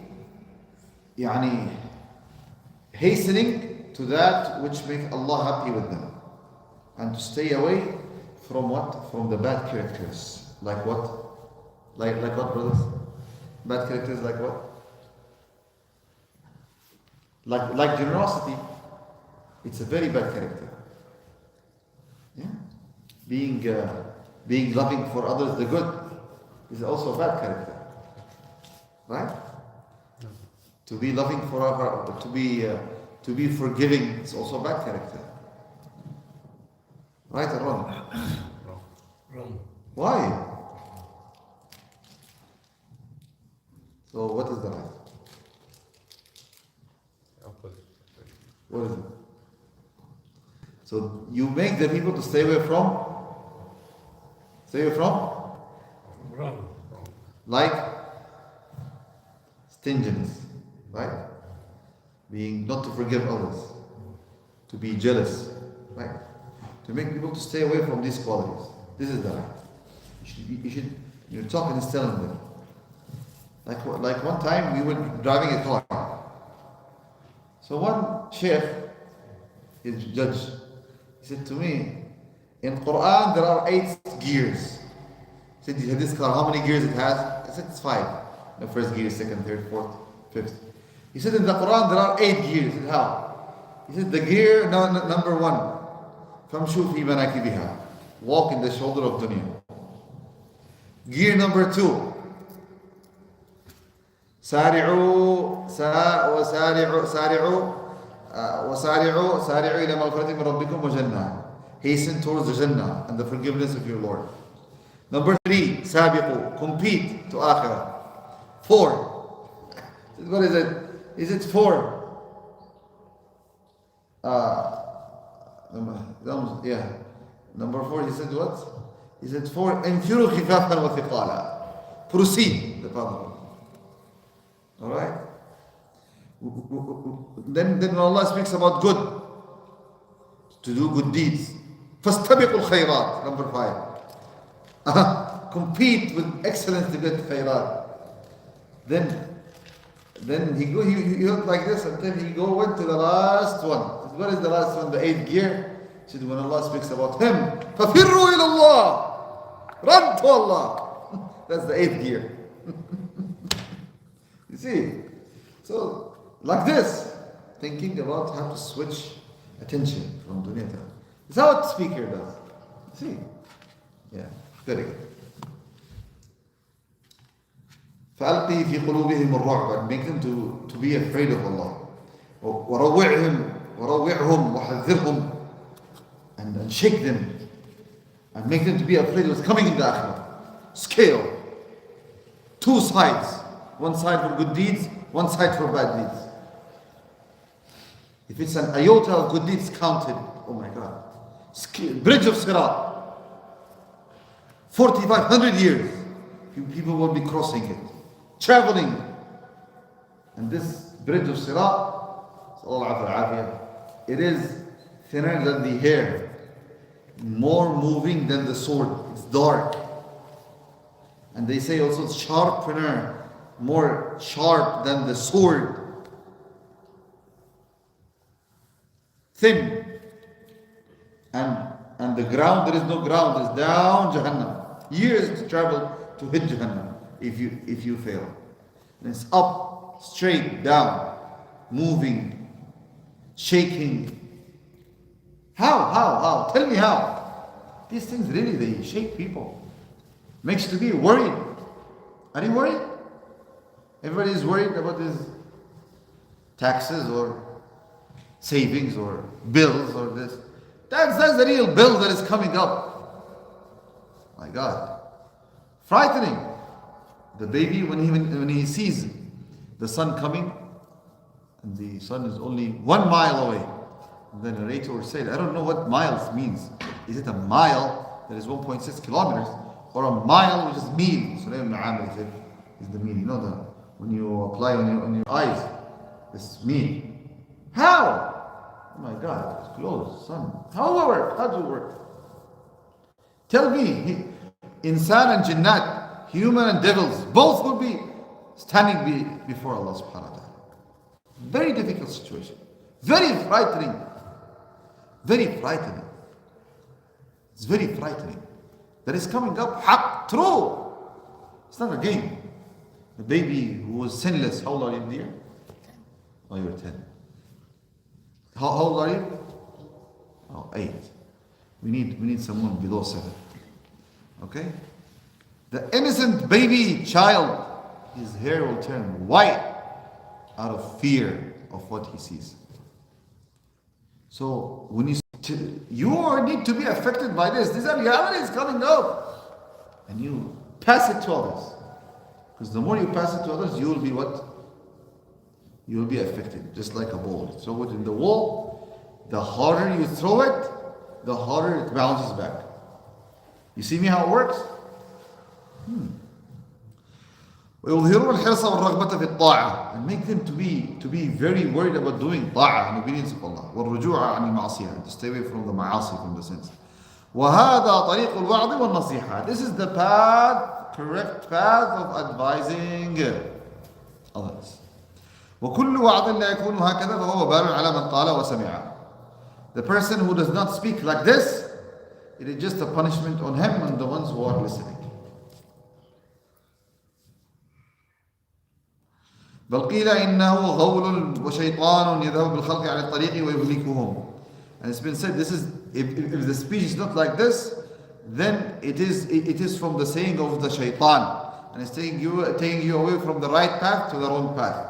hastening to that which makes Allah happy with them. And to stay away from what? From the bad characters. Like what? Like what, brothers? Bad characters like what? Like generosity. It's a very bad character. Yeah? Being loving for others the good is also a bad character. Right? To be loving for others, to be forgiving is also a bad character. Right or wrong? Wrong. Why? So what is the right? Opposite. What is it? So you make the people to stay away from? Wrong. Like stinginess, right? Being not to forgive others, to be jealous, right? To make people to stay away from these qualities. This is the right. You should you're talking and telling them. Like one time we were driving a car. So one sheikh, his judge, he said to me, in Quran there are 8 gears. He said, this car, how many gears it has? I said, it's 5. The first gear, second, third, fourth, fifth. He said, in the Quran there are 8 gears. I said, how? He said, the gear number 1, فَمْشُوا فِي مَنَاكِبِهَا, walk in the shoulder of dunya. Gear number 2, سارعوا إلى مغفرة من ربكم وجنة. Hasten towards the Jannah and the forgiveness of your Lord. Number 3, سابقوا, compete to akhirah. 4, what is it? Is it 4? Yeah. Number 4, he said what? He said 4, انفروا خفافا وثقالا. Proceed, the Father. Alright? Then when Allah speaks about good, to do good deeds, فَاسْتَبِقُوا الْخَيْرَاتِ, number 5. Compete with excellence to get khairat. Then he went like this until he went to the last one. What is the last one? The 8th gear. He said, when Allah speaks about him, فَفِرُّوا إِلَى اللَّهِ, run to Allah. That's the 8th gear. You see? So, like this, thinking about how to switch attention from dunya to akhirah. It's how a speaker does. See? Yeah, very good. فألقي في قلوبهم الرعب, and make them to be afraid of Allah. وروعهم وحذرهم, and shake them and make them to be afraid of what's coming in the akhirah. Scale. Two sides. One side for good deeds, one side for bad deeds. If it's an iota of good deeds counted, oh my God. Bridge of Sirat. 4,500 years. People will be crossing it. Traveling. And this bridge of Sirat, it is thinner than the hair. More moving than the sword. It's dark. And they say also it's sharpener. More sharp than the sword. Thin. And the ground, there is no ground, it's down Jahannam. Years to travel to hit Jahannam if you fail. And it's up, straight, down, moving, shaking. How? Tell me how. These things really, they shake people. Makes you to be worried. Are you worried? Everybody is worried about his taxes or savings or bills or this. That's the real bill that is coming up. My God. Frightening. The baby, when he sees the sun coming, and the sun is only 1 mile away. And the narrator said, I don't know what miles means. Is it a mile that is 1.6 kilometers? Or a mile which is meal? Sulaim ibn Amr said, is the meal. You know, when you apply on your eyes, this meal. How? Oh my God, it's close, sun. How will it work? How does it work? Tell me, insan and jinnat, human and devils, both will be standing before Allah subhanahu wa ta'ala. Very difficult situation. Very frightening. Very frightening. It's very frightening. That is coming up, haq, true. It's not a game. The baby who was sinless, how old are you, dear? Oh, you're 10. How old are you? Oh, 8. We need someone below 7. Okay? The innocent baby child, his hair will turn white out of fear of what he sees. So when you need to be affected by this. These are realities coming up. And you pass it to others. Because the more you pass it to others, you will be what? You will be affected, just like a ball. Throw it in the wall, the harder you throw it, the harder it bounces back. You see me how it works? ويظهرون الحرص والرغبة في الطاعة, and make them to be very worried about doing طاعة and obedience of Allah. والرجوع عن المعصية, to stay away from the معاصي, from the sins. وهذا طريق الوعظ والنصيحة. This is the path, correct path of advising others. وكل وعظ لا يكون هكذا فهو وبال على من طال وسمع. The person who does not speak like this, it is just a punishment on him and the ones who are listening. بل قيل إنه غول وشيطان يذهب بالخلق على الطريق ويهلكهم. And it's been said, this is if the speech is not like this, then it is from the saying of the shaitan, and it's taking you away from the right path to the wrong path.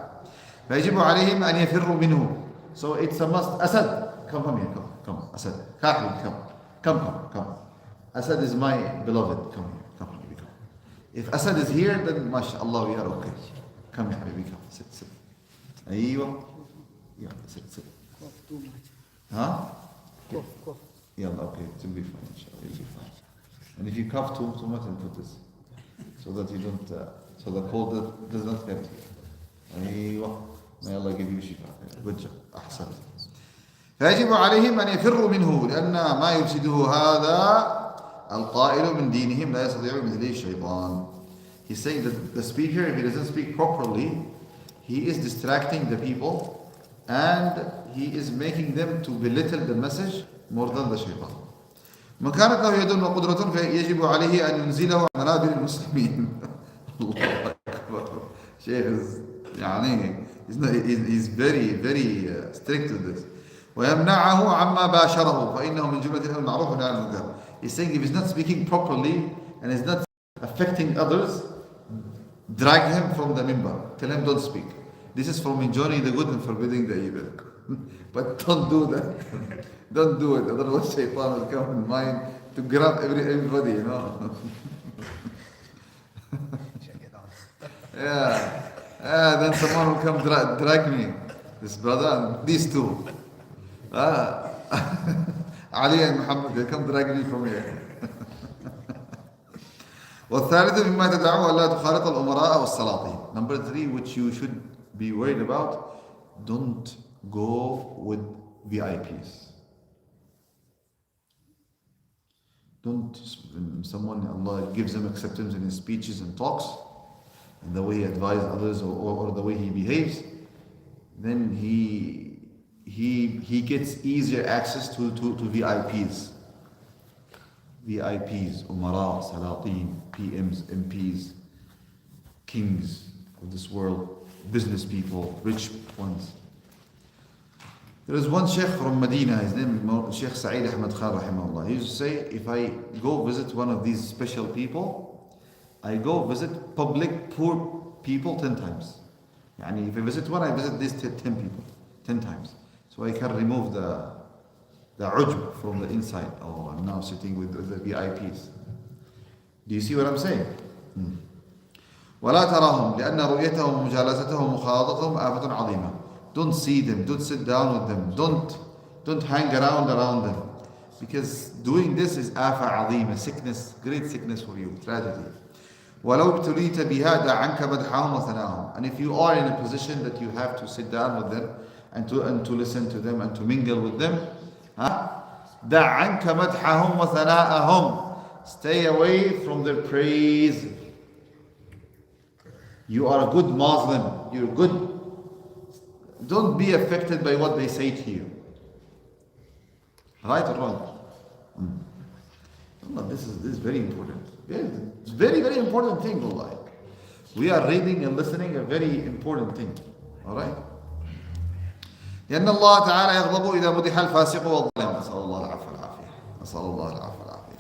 فيجب عليهم أن يفروا منه. So it's a must. Asad, come here, come. Asad, come. Asad is my beloved. Come here, come. If Asad is here, then mashallah we are okay. Come here, baby, come. Sit. أيوة. Yeah, sit. Cough too much. Huh? Cough. Yeah, okay, it will be fine, inshallah. You'll be fine. And if you cough too much, then put this, so that you don't, so the cold does not get you. أيوة. May Allah give you shifa. Good job. أحسنت. فيجب عليهم أن يفروا منه لأن ما يفسده هذا القائل من دينهم لا يستطيع مثله الشيطان. He's saying that the speaker, if he doesn't speak properly, he is distracting the people and he is making them to belittle the message more than the shaitan. من كانت له يد وقدرة فيجب عليه أن ينزله عن منابر المسلمين. الله أكبر. شيخ يعني he's very strict with this. ويمنعه عما باشره فإنه من جملة الأمر المعروف والنهي عن المنكر. He's saying if he's not speaking properly and is not affecting others, Drag him from the minbar. Tell him don't speak. This is from enjoying the good and forbidding the evil. But don't do that. Don't do it. Otherwise shaitan will come in mind to grab everybody, you know. Check it out. Yeah. Then someone will come drag me. This brother and these two. Ali and Muhammad, they come drag me from here. والثالث مما تدعو ألا تخالط الأمراء والسلاطين. Number 3, which you should be worried about, don't go with VIPs. Don't, when someone, Allah gives him acceptance in his speeches and talks, and the way he advises others or the way he behaves, then he gets easier access to VIPs. VIPs, Umara, Salatin, PMs, MPs, kings of this world, business people, rich ones. There is one sheikh from Medina, his name is Sheikh Sa'id Ahmad Khan rahimahullah. He used to say, if I go visit one of these special people, I go visit public poor people 10 times. Yani if I visit one, I visit these 10 people 10 times. So I can remove the ujb from the inside. Oh, I'm now sitting with the VIPs. Do you see what I'm saying? ولا تراهم لأن رؤيتهم ومجالستهم ومخالطتهم آفة عظيمة. Don't see them, don't sit down with them, don't hang around them. Because doing this is آفة عظيمة, sickness, great sickness for you, tragedy. ولو ابتليت بها دع عنك مدحهم وثناهم. And if you are in a position that you have to sit down with them and to listen to them and to mingle with them, دع عنك مدحهم وثناءهم. Stay away from their praise. You are a good Muslim. You're good. Don't be affected by what they say to you. Right or wrong? Allah, this is very important. It's very, very important thing, Allah. We are reading and listening a very important thing. Alright? لأن الله تعالى يغضب إذا مدح الفاسق والظالم. نسأل الله العفو والعافية. نسأل الله العفو والعافية.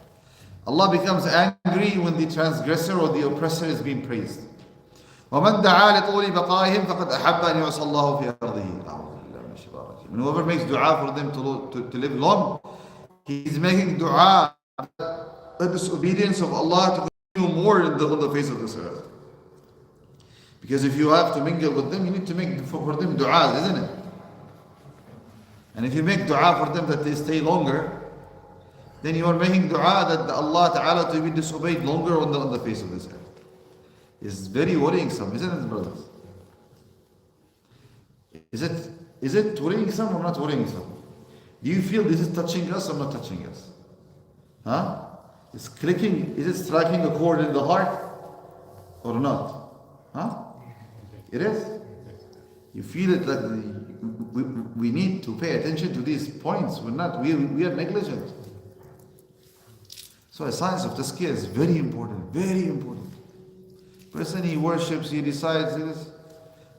Allah becomes angry when the transgressor or the oppressor is being praised. ومن دعا لطول بقائهم فقد أحب أن يعصى الله في أرضه. أعوذ بالله من الشيطان الرجيم. And whoever makes dua for them to live long, he is making dua that the disobedience of Allah to continue more on the face of this earth. Because if you have to mingle with them, you need to make for them du'as, isn't it? And if you make dua for them that they stay longer, then you are making dua that Allah Ta'ala to be disobeyed longer on the face of this earth. It's very worrisome, isn't it, brothers? Is it worrisome or not worrisome? Do you feel this is touching us or not touching us? Huh? Is it striking a chord in the heart or not? Huh? It is? You feel it that we need to pay attention to these points. We are negligent. So a science of tazkiyah is very important, very important. Person, he worships, he decides this,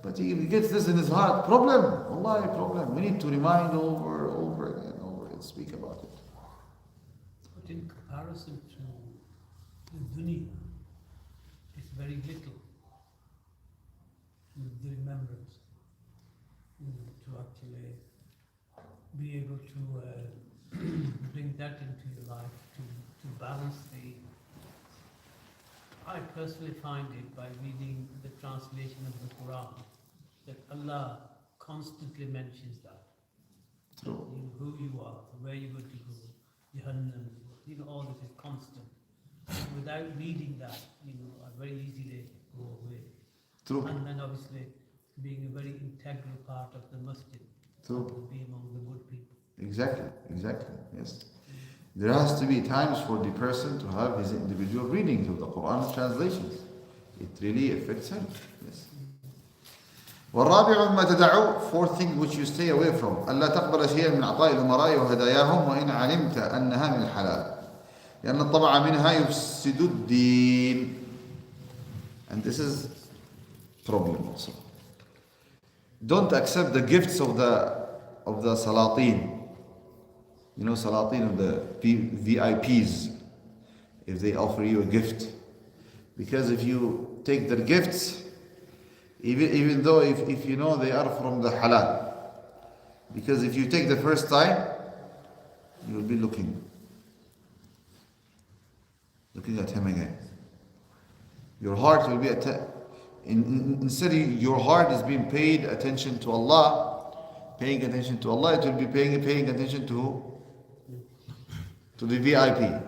but he gets this in his heart. Problem, wallahi, problem. We need to remind over and speak about it. But in comparison to the dunya, it's very little. The remembrance, to actually be able to bring that into your life, to balance the. I personally find it by reading the translation of the Quran that Allah constantly mentions that. True. Who you are, where you're going to go, Jahannam, all this is constant. Without reading that, very easily go away. True. And then obviously being a very integral part of the masjid. True. To be among the good people. Exactly, yes. There has to be times for the person to have his individual readings of the Quran translations. It really affects him. Yes. والرابع مما تدعو, fourth thing which you stay away from, ألا تقبل شيئا من عطاء الأمراء وهداياهم وإن علمت أنها من الحلال لأن الطبع منها يفسد الدين. And this is problem also. Don't accept the gifts of the salatin. Salatin of the VIPs, if they offer you a gift. Because if you take their gifts, even though if you know they are from the halal. Because if you take the first time, you will be looking at him again. Your heart will be instead your heart is being paid attention to Allah, paying attention to Allah, it will be paying attention to the VIP.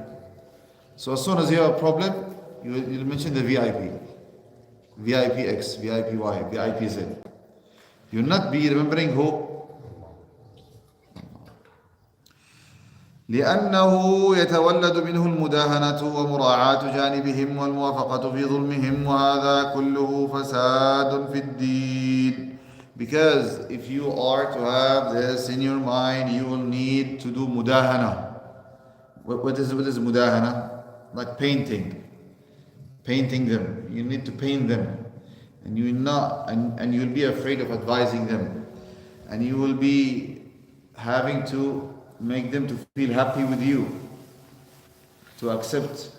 So as soon as you have a problem, you'll mention the VIP. VIP X, VIP Y, VIP Z. You'll not be remembering who? لأنه يتولد منه المداهنة ومراعاة جانبهم والموافقة في ظلمهم وهذا كله فساد في الدين. Because if you are to have this in your mind, you will need to do mudahana. What is mudahana? Like painting them. You need to paint them, and you will not, and you will be afraid of advising them, and you will be having to make them to feel happy with you, to accept.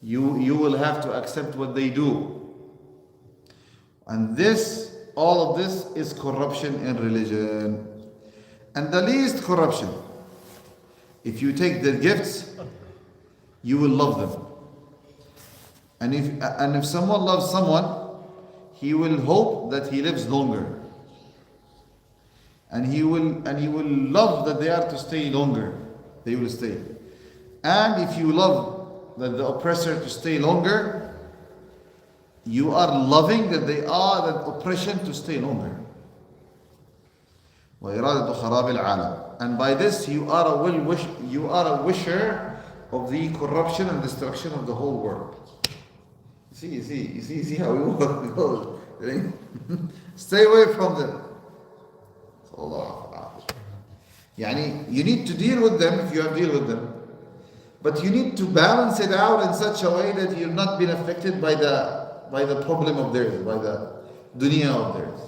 You will have to accept what they do, and all of this is corruption in religion, and the least corruption. If you take their gifts, you will love them. And if someone loves someone, he will hope that he lives longer. And he will love that they are to stay longer. They will stay. And if you love that the oppressor to stay longer, you are loving that they are that oppression to stay longer. وإرادة خراب العالم. And by this you are a wisher of the corruption and destruction of the whole world. You see how it goes. Stay away from them. You need to deal with them if you have to deal with them. But you need to balance it out in such a way that you're not being affected by the problem of theirs, by the dunya of theirs.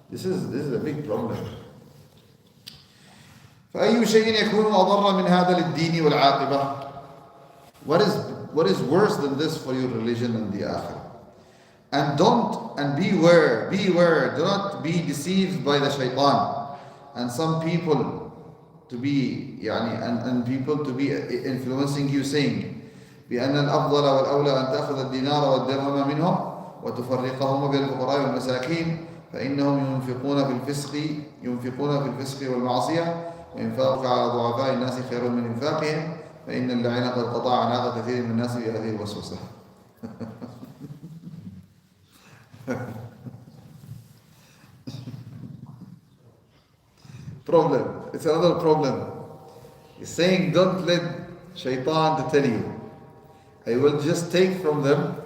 This is a big problem. فأي شيء يكون أضر من هذا للدين والعاقبة. What is worse than this for your religion and the akhirah? And beware, do not be deceived by the shaitan and some people to be and people to be influencing you, saying بأن الأفضل والأولى أن تأخذ الدينار والدرهم منهم وتفرقهما بين الفقراء والمساكين فإنهم ينفقون في الفسق والمعصية وإنفاقك على ضعفاء الناس خير من إنفاقهم فإن اللعين قد قطع عناق كثير من الناس بهذه الوسوسة. Problem. It's another problem. He's saying, don't let shaitan to tell you. I will just take from them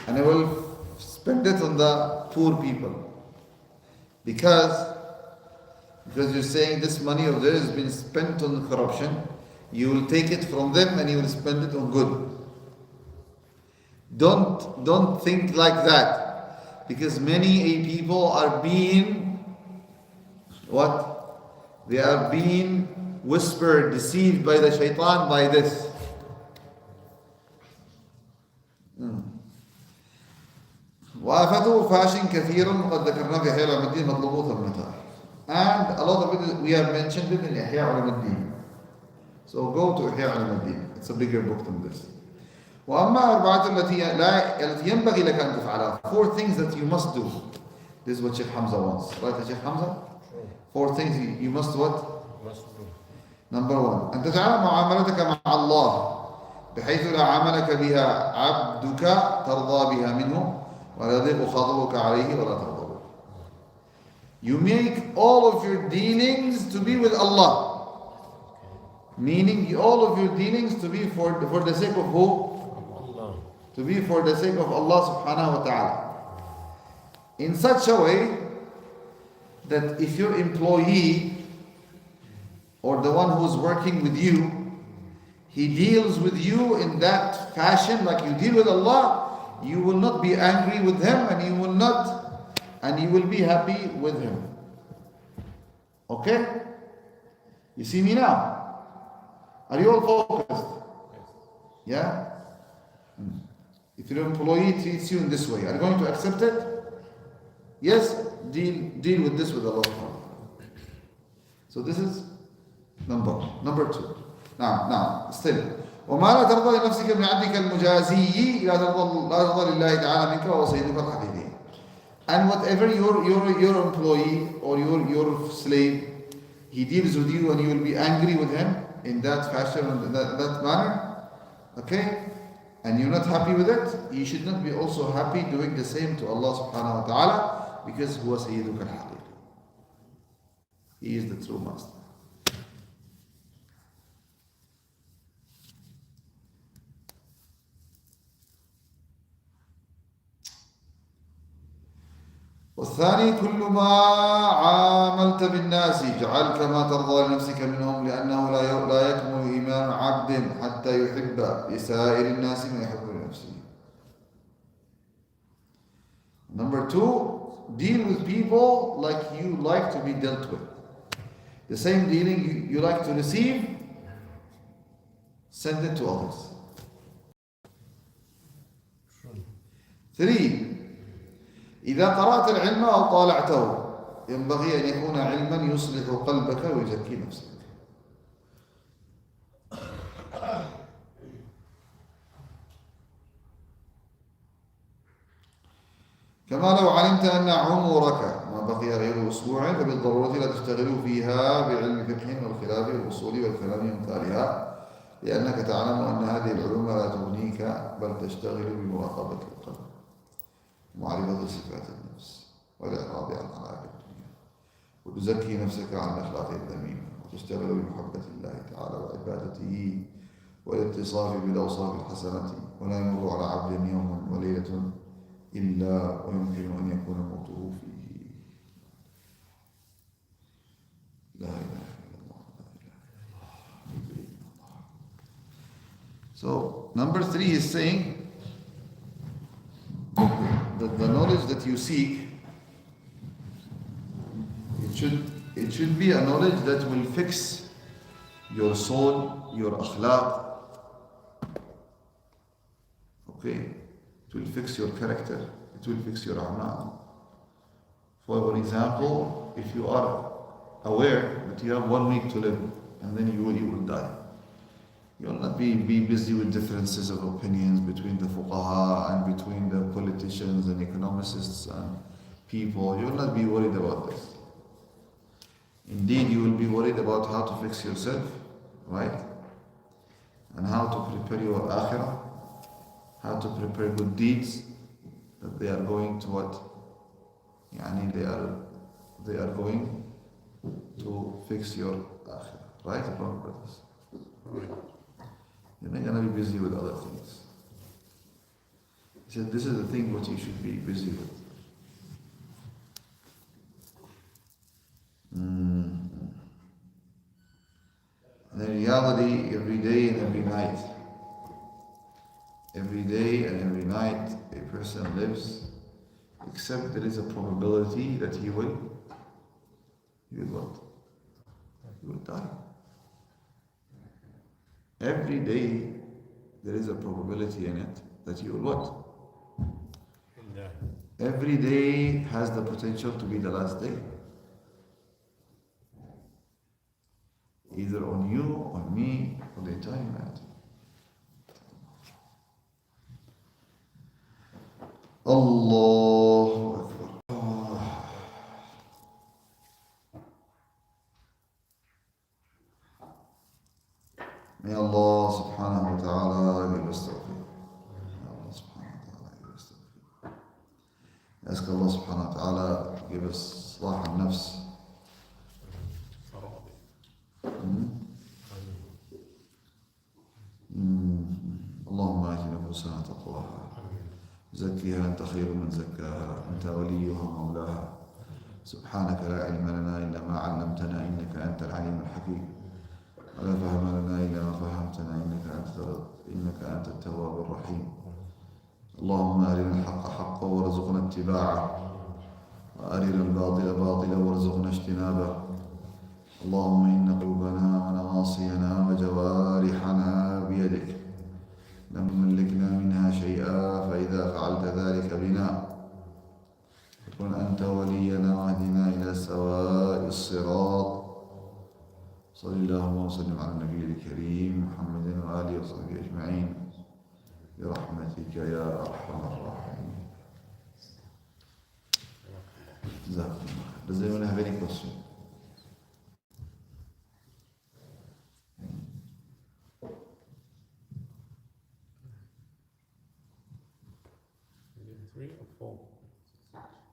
and I will spend it on the poor people. Because you're saying this money of theirs has been spent on corruption, you will take it from them and you will spend it on good. Don't think like that, because many people are being what? They are being whispered, deceived by the shaitan by this. وآفته فاش كثير قد ذكرنا في إحياء علوم الدين مطلوبه ثمتها. And a lot of it we have mentioned it in إحياء علوم الدين. So go to إحياء علوم الدين. It's a bigger book than this. وأما أربعة التي ينبغي لك أن تفعلها. 4 things that you must do. This is what Sheikh Hamza wants. Right, Sheikh Hamza? 4 things you must what? Must do. Number 1. أن تجعل معاملتك مع الله بحيث لا عاملك بها عبدك ترضى بها منه ولا يضيق خاطبك عليه ولا تغضب. You make all of your dealings to be with Allah. Meaning all of your dealings to be for the sake of who? Allah. To be for the sake of Allah subhanahu wa ta'ala. In such a way that if your employee or the one who's working with you, he deals with you in that fashion like you deal with Allah, you will not be angry with him and you will be happy with him. Okay? You see me now? Are you all focused? Yeah? If your employee treats you in this way, are you going to accept it? Yes, deal with this with Allah. So this is number two. Now, still. وما لا ترضى لنفسك من عبدك المجازي لا ترضى لله تعالى منك وهو سيدك الحقيقي. And whatever your employee or your slave, he deals with you and you will be angry with him in that fashion and that manner, okay? And you're not happy with it, you should not be also happy doing the same to Allah subhanahu wa ta'ala, because huwa sayyiduk al-haqiq. He is the true master. والثاني كل ما عاملت بالناس اجعل كما ترضى لنفسك منهم لأنه لا يكمل إيمان عبد حتى يحب لسائر الناس ما يحب لنفسه. Number two, deal with people like you like to be dealt with. The same dealing you like to receive, send it to others. Three, إذا قرأت العلم أو طالعته ينبغي أن يكون علما يصلح قلبك ويزكي نفسك. كما لو علمت أن عمرك ما بقي غير أسبوع فبالضرورة لا تشتغل فيها بعلم فقه والخلاف والأصول والكلام أمثالها، لأنك تعلم أن هذه العلوم لا تغنيك بل تشتغل بمراقبة القلب ومعرفة صفات النفس والإعراض عن علاقة الدنيا، وتزكي نفسك عن الأخلاق الذميمة، وتشتغل بمحبة الله تعالى وعبادته والاتصاف بالأوصاف الحسنة. ولا يمر على عبد يوم وليلة إلا ويمكن أن يكون موته فيه. لا إله إلا الله لا إله إلا الله. So number three is saying that the knowledge that you seek, it should be a knowledge that will fix your soul, your akhlaq. Okay, it will fix your character, it will fix your a'mal. For example, if you are aware that you have 1 week to live and then you will die, you will not be busy with differences of opinions between the fuqaha and between the politicians and economists and people. You will not be worried about this. Indeed, you will be worried about how to fix yourself, right? And how to prepare your akhirah, how to prepare good deeds, that they are going to what? Yani they are going to fix your akhirah, right, brothers? Right. You're not going to be busy with other things. He said, this is the thing what you should be busy with. And in reality, every day and every night, every day and every night, a person lives, except there is a probability that he will what? He will die. Every day, there is a probability in it that you will what? Every day has the potential to be the last day. Either on you, on me, or the entire humanity. Allahu Akbar. May Allah subhanahu wa ta'ala give us tawfiq. May Allah subhanahu wa ta'ala give us tawfiq. Ask Allah subhanahu wa ta'ala give us islah al-nafs. اللهم آت نفوسنا تقواها زكيها أنت خير من زكاها أنت وليها ومولاها سبحانك لا علم لنا إلا ما علمتنا إنك أنت العليم الحكيم ولا فهم لنا إلا ما فهمتنا إنك أنت التواب الرحيم اللهم أرنا الحق حقا وارزقنا اتباعه وأرنا الباطل باطلا وارزقنا اجتنابه اللهم إن قلوبنا ونواصينا وجوارحنا بيدك لم نملكنا منها شيئا فإذا فعلت ذلك بنا فكن أنت ولينا واهدنا إلى سواء الصراط. صلى الله وسلم على النبي الكريم محمد وآله وصحبه أجمعين برحمتك يا أرحم الراحمين. جزاكم الله. Does anyone have any question? Is it 3 or 4?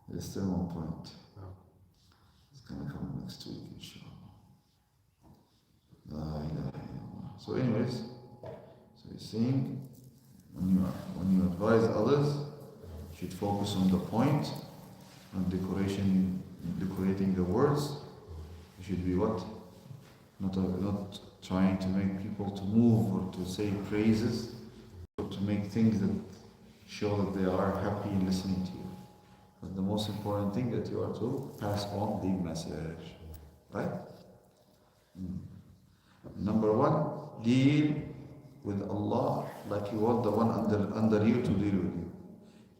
There's still one point. Oh. It's going to come next week, inshallah. La ilaha illallah. So anyways, so you're saying when you advise others, you should focus on the point, on decorating the words. You should be what? Not trying to make people to move or to say praises, or to make things that show that they are happy in listening to you. But the most important thing that you are to pass on the message. Right? Number one, deal with Allah like you want the one under you to deal with you.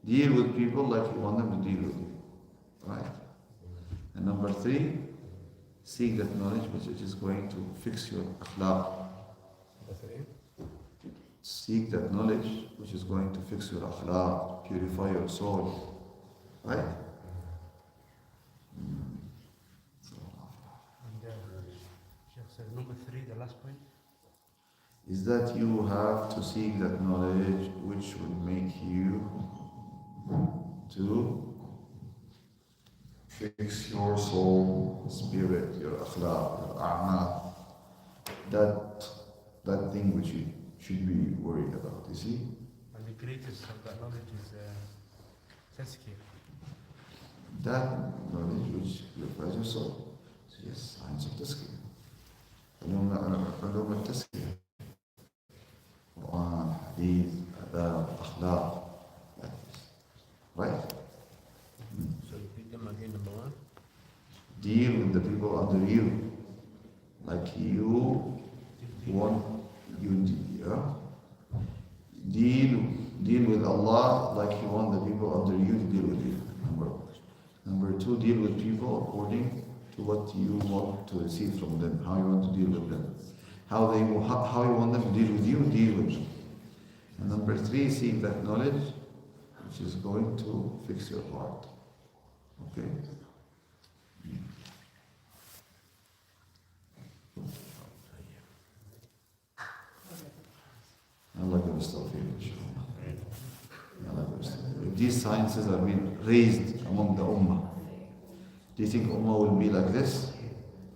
Deal with people like you want them to deal with you. Right? And number three, seek that knowledge which is going to fix your akhlaq. Seek that knowledge which is going to fix your akhlaq, purify your soul. Right? And Sheikh said number 3, the last point. Is that you have to seek that knowledge which will make you to fix your soul, spirit, your akhlaq, your a'mal. That thing which you should be worried about, you see? And the greatest of that knowledge is tazkiyah. That knowledge which purifies your soul. So yes, science of tazkiyah. علوم التزكية. Quran, Hadith, Adab, Akhlaq. Right? So repeat them again, number one. Deal with the people under you. Like you want you deal with Allah like you want the people under you to deal with you. Number two, deal with people according to what you want to receive from them, how you want to deal with them. How you want them to deal with you, deal with them. And number three, seek that knowledge which is going to fix your heart. Okay? Allah give us tawfiq, inshallah. Allah give us tawfiq. If these sciences are being raised among the ummah, do you think ummah will be like this?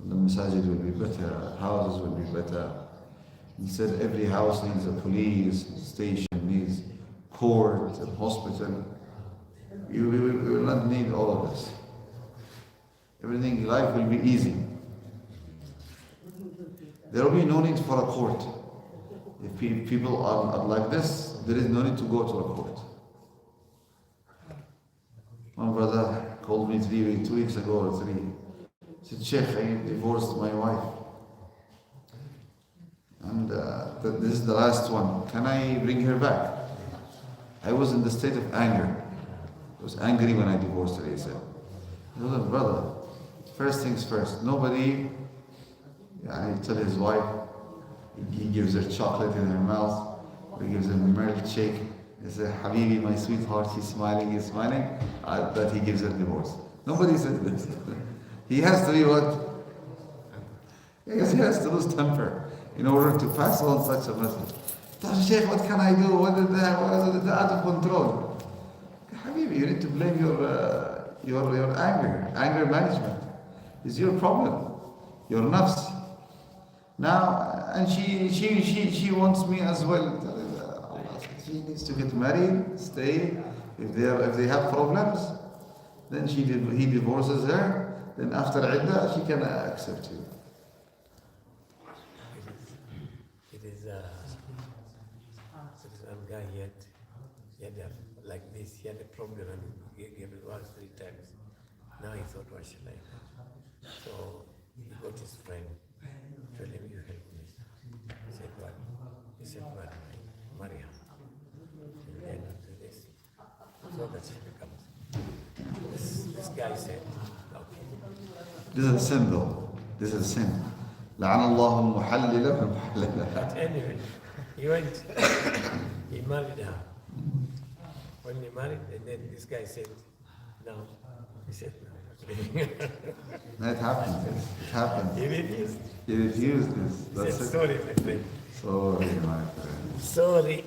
The masajid will be better, houses will be better. Instead, every house needs a police station, needs court, a hospital. We will not need all of this. Everything in life will be easy. There will be no need for a court. If people are like this, there is no need to go to a court. One brother called me 2 weeks ago or 3. He said, Sheikh, I divorced my wife. And this is the last one. Can I bring her back? I was in the state of anger. I was angry when I divorced her, he said. I said, brother, first things first. Nobody, I tell his wife, he gives her chocolate in her mouth, or he gives her milk shake. He says, Habibi, my sweetheart, he's smiling. That he gives her divorce. Nobody said this. He has to be what? Yes, he has to lose temper in order to pass on such a message. Sheikh, what can I do? What is that? What is out of control? Habibi, you need to blame your anger. Anger management is your problem. Your nafs. Now, and she wants me as well. She needs to get married, stay. If they have problems, then he divorces her. Then after iddah, she can accept you. It is one guy he had like this, he had a problem and he gave it 1 or 3 times. Now he thought, what shall I do? So he got his friend, told him, you help me. He said, what? He said, what? Marry her. so that she becomes. This guy said, okay. This is a sin though. This is a sin. لعن الله المحلل بالمحلل. But anyway, he went, he married her. When he married, and then this guy said, no. He said, no. It happened. It happened. He refused. He refused this. He That's said, it. sorry, my friend. Sorry, my friend. Sorry.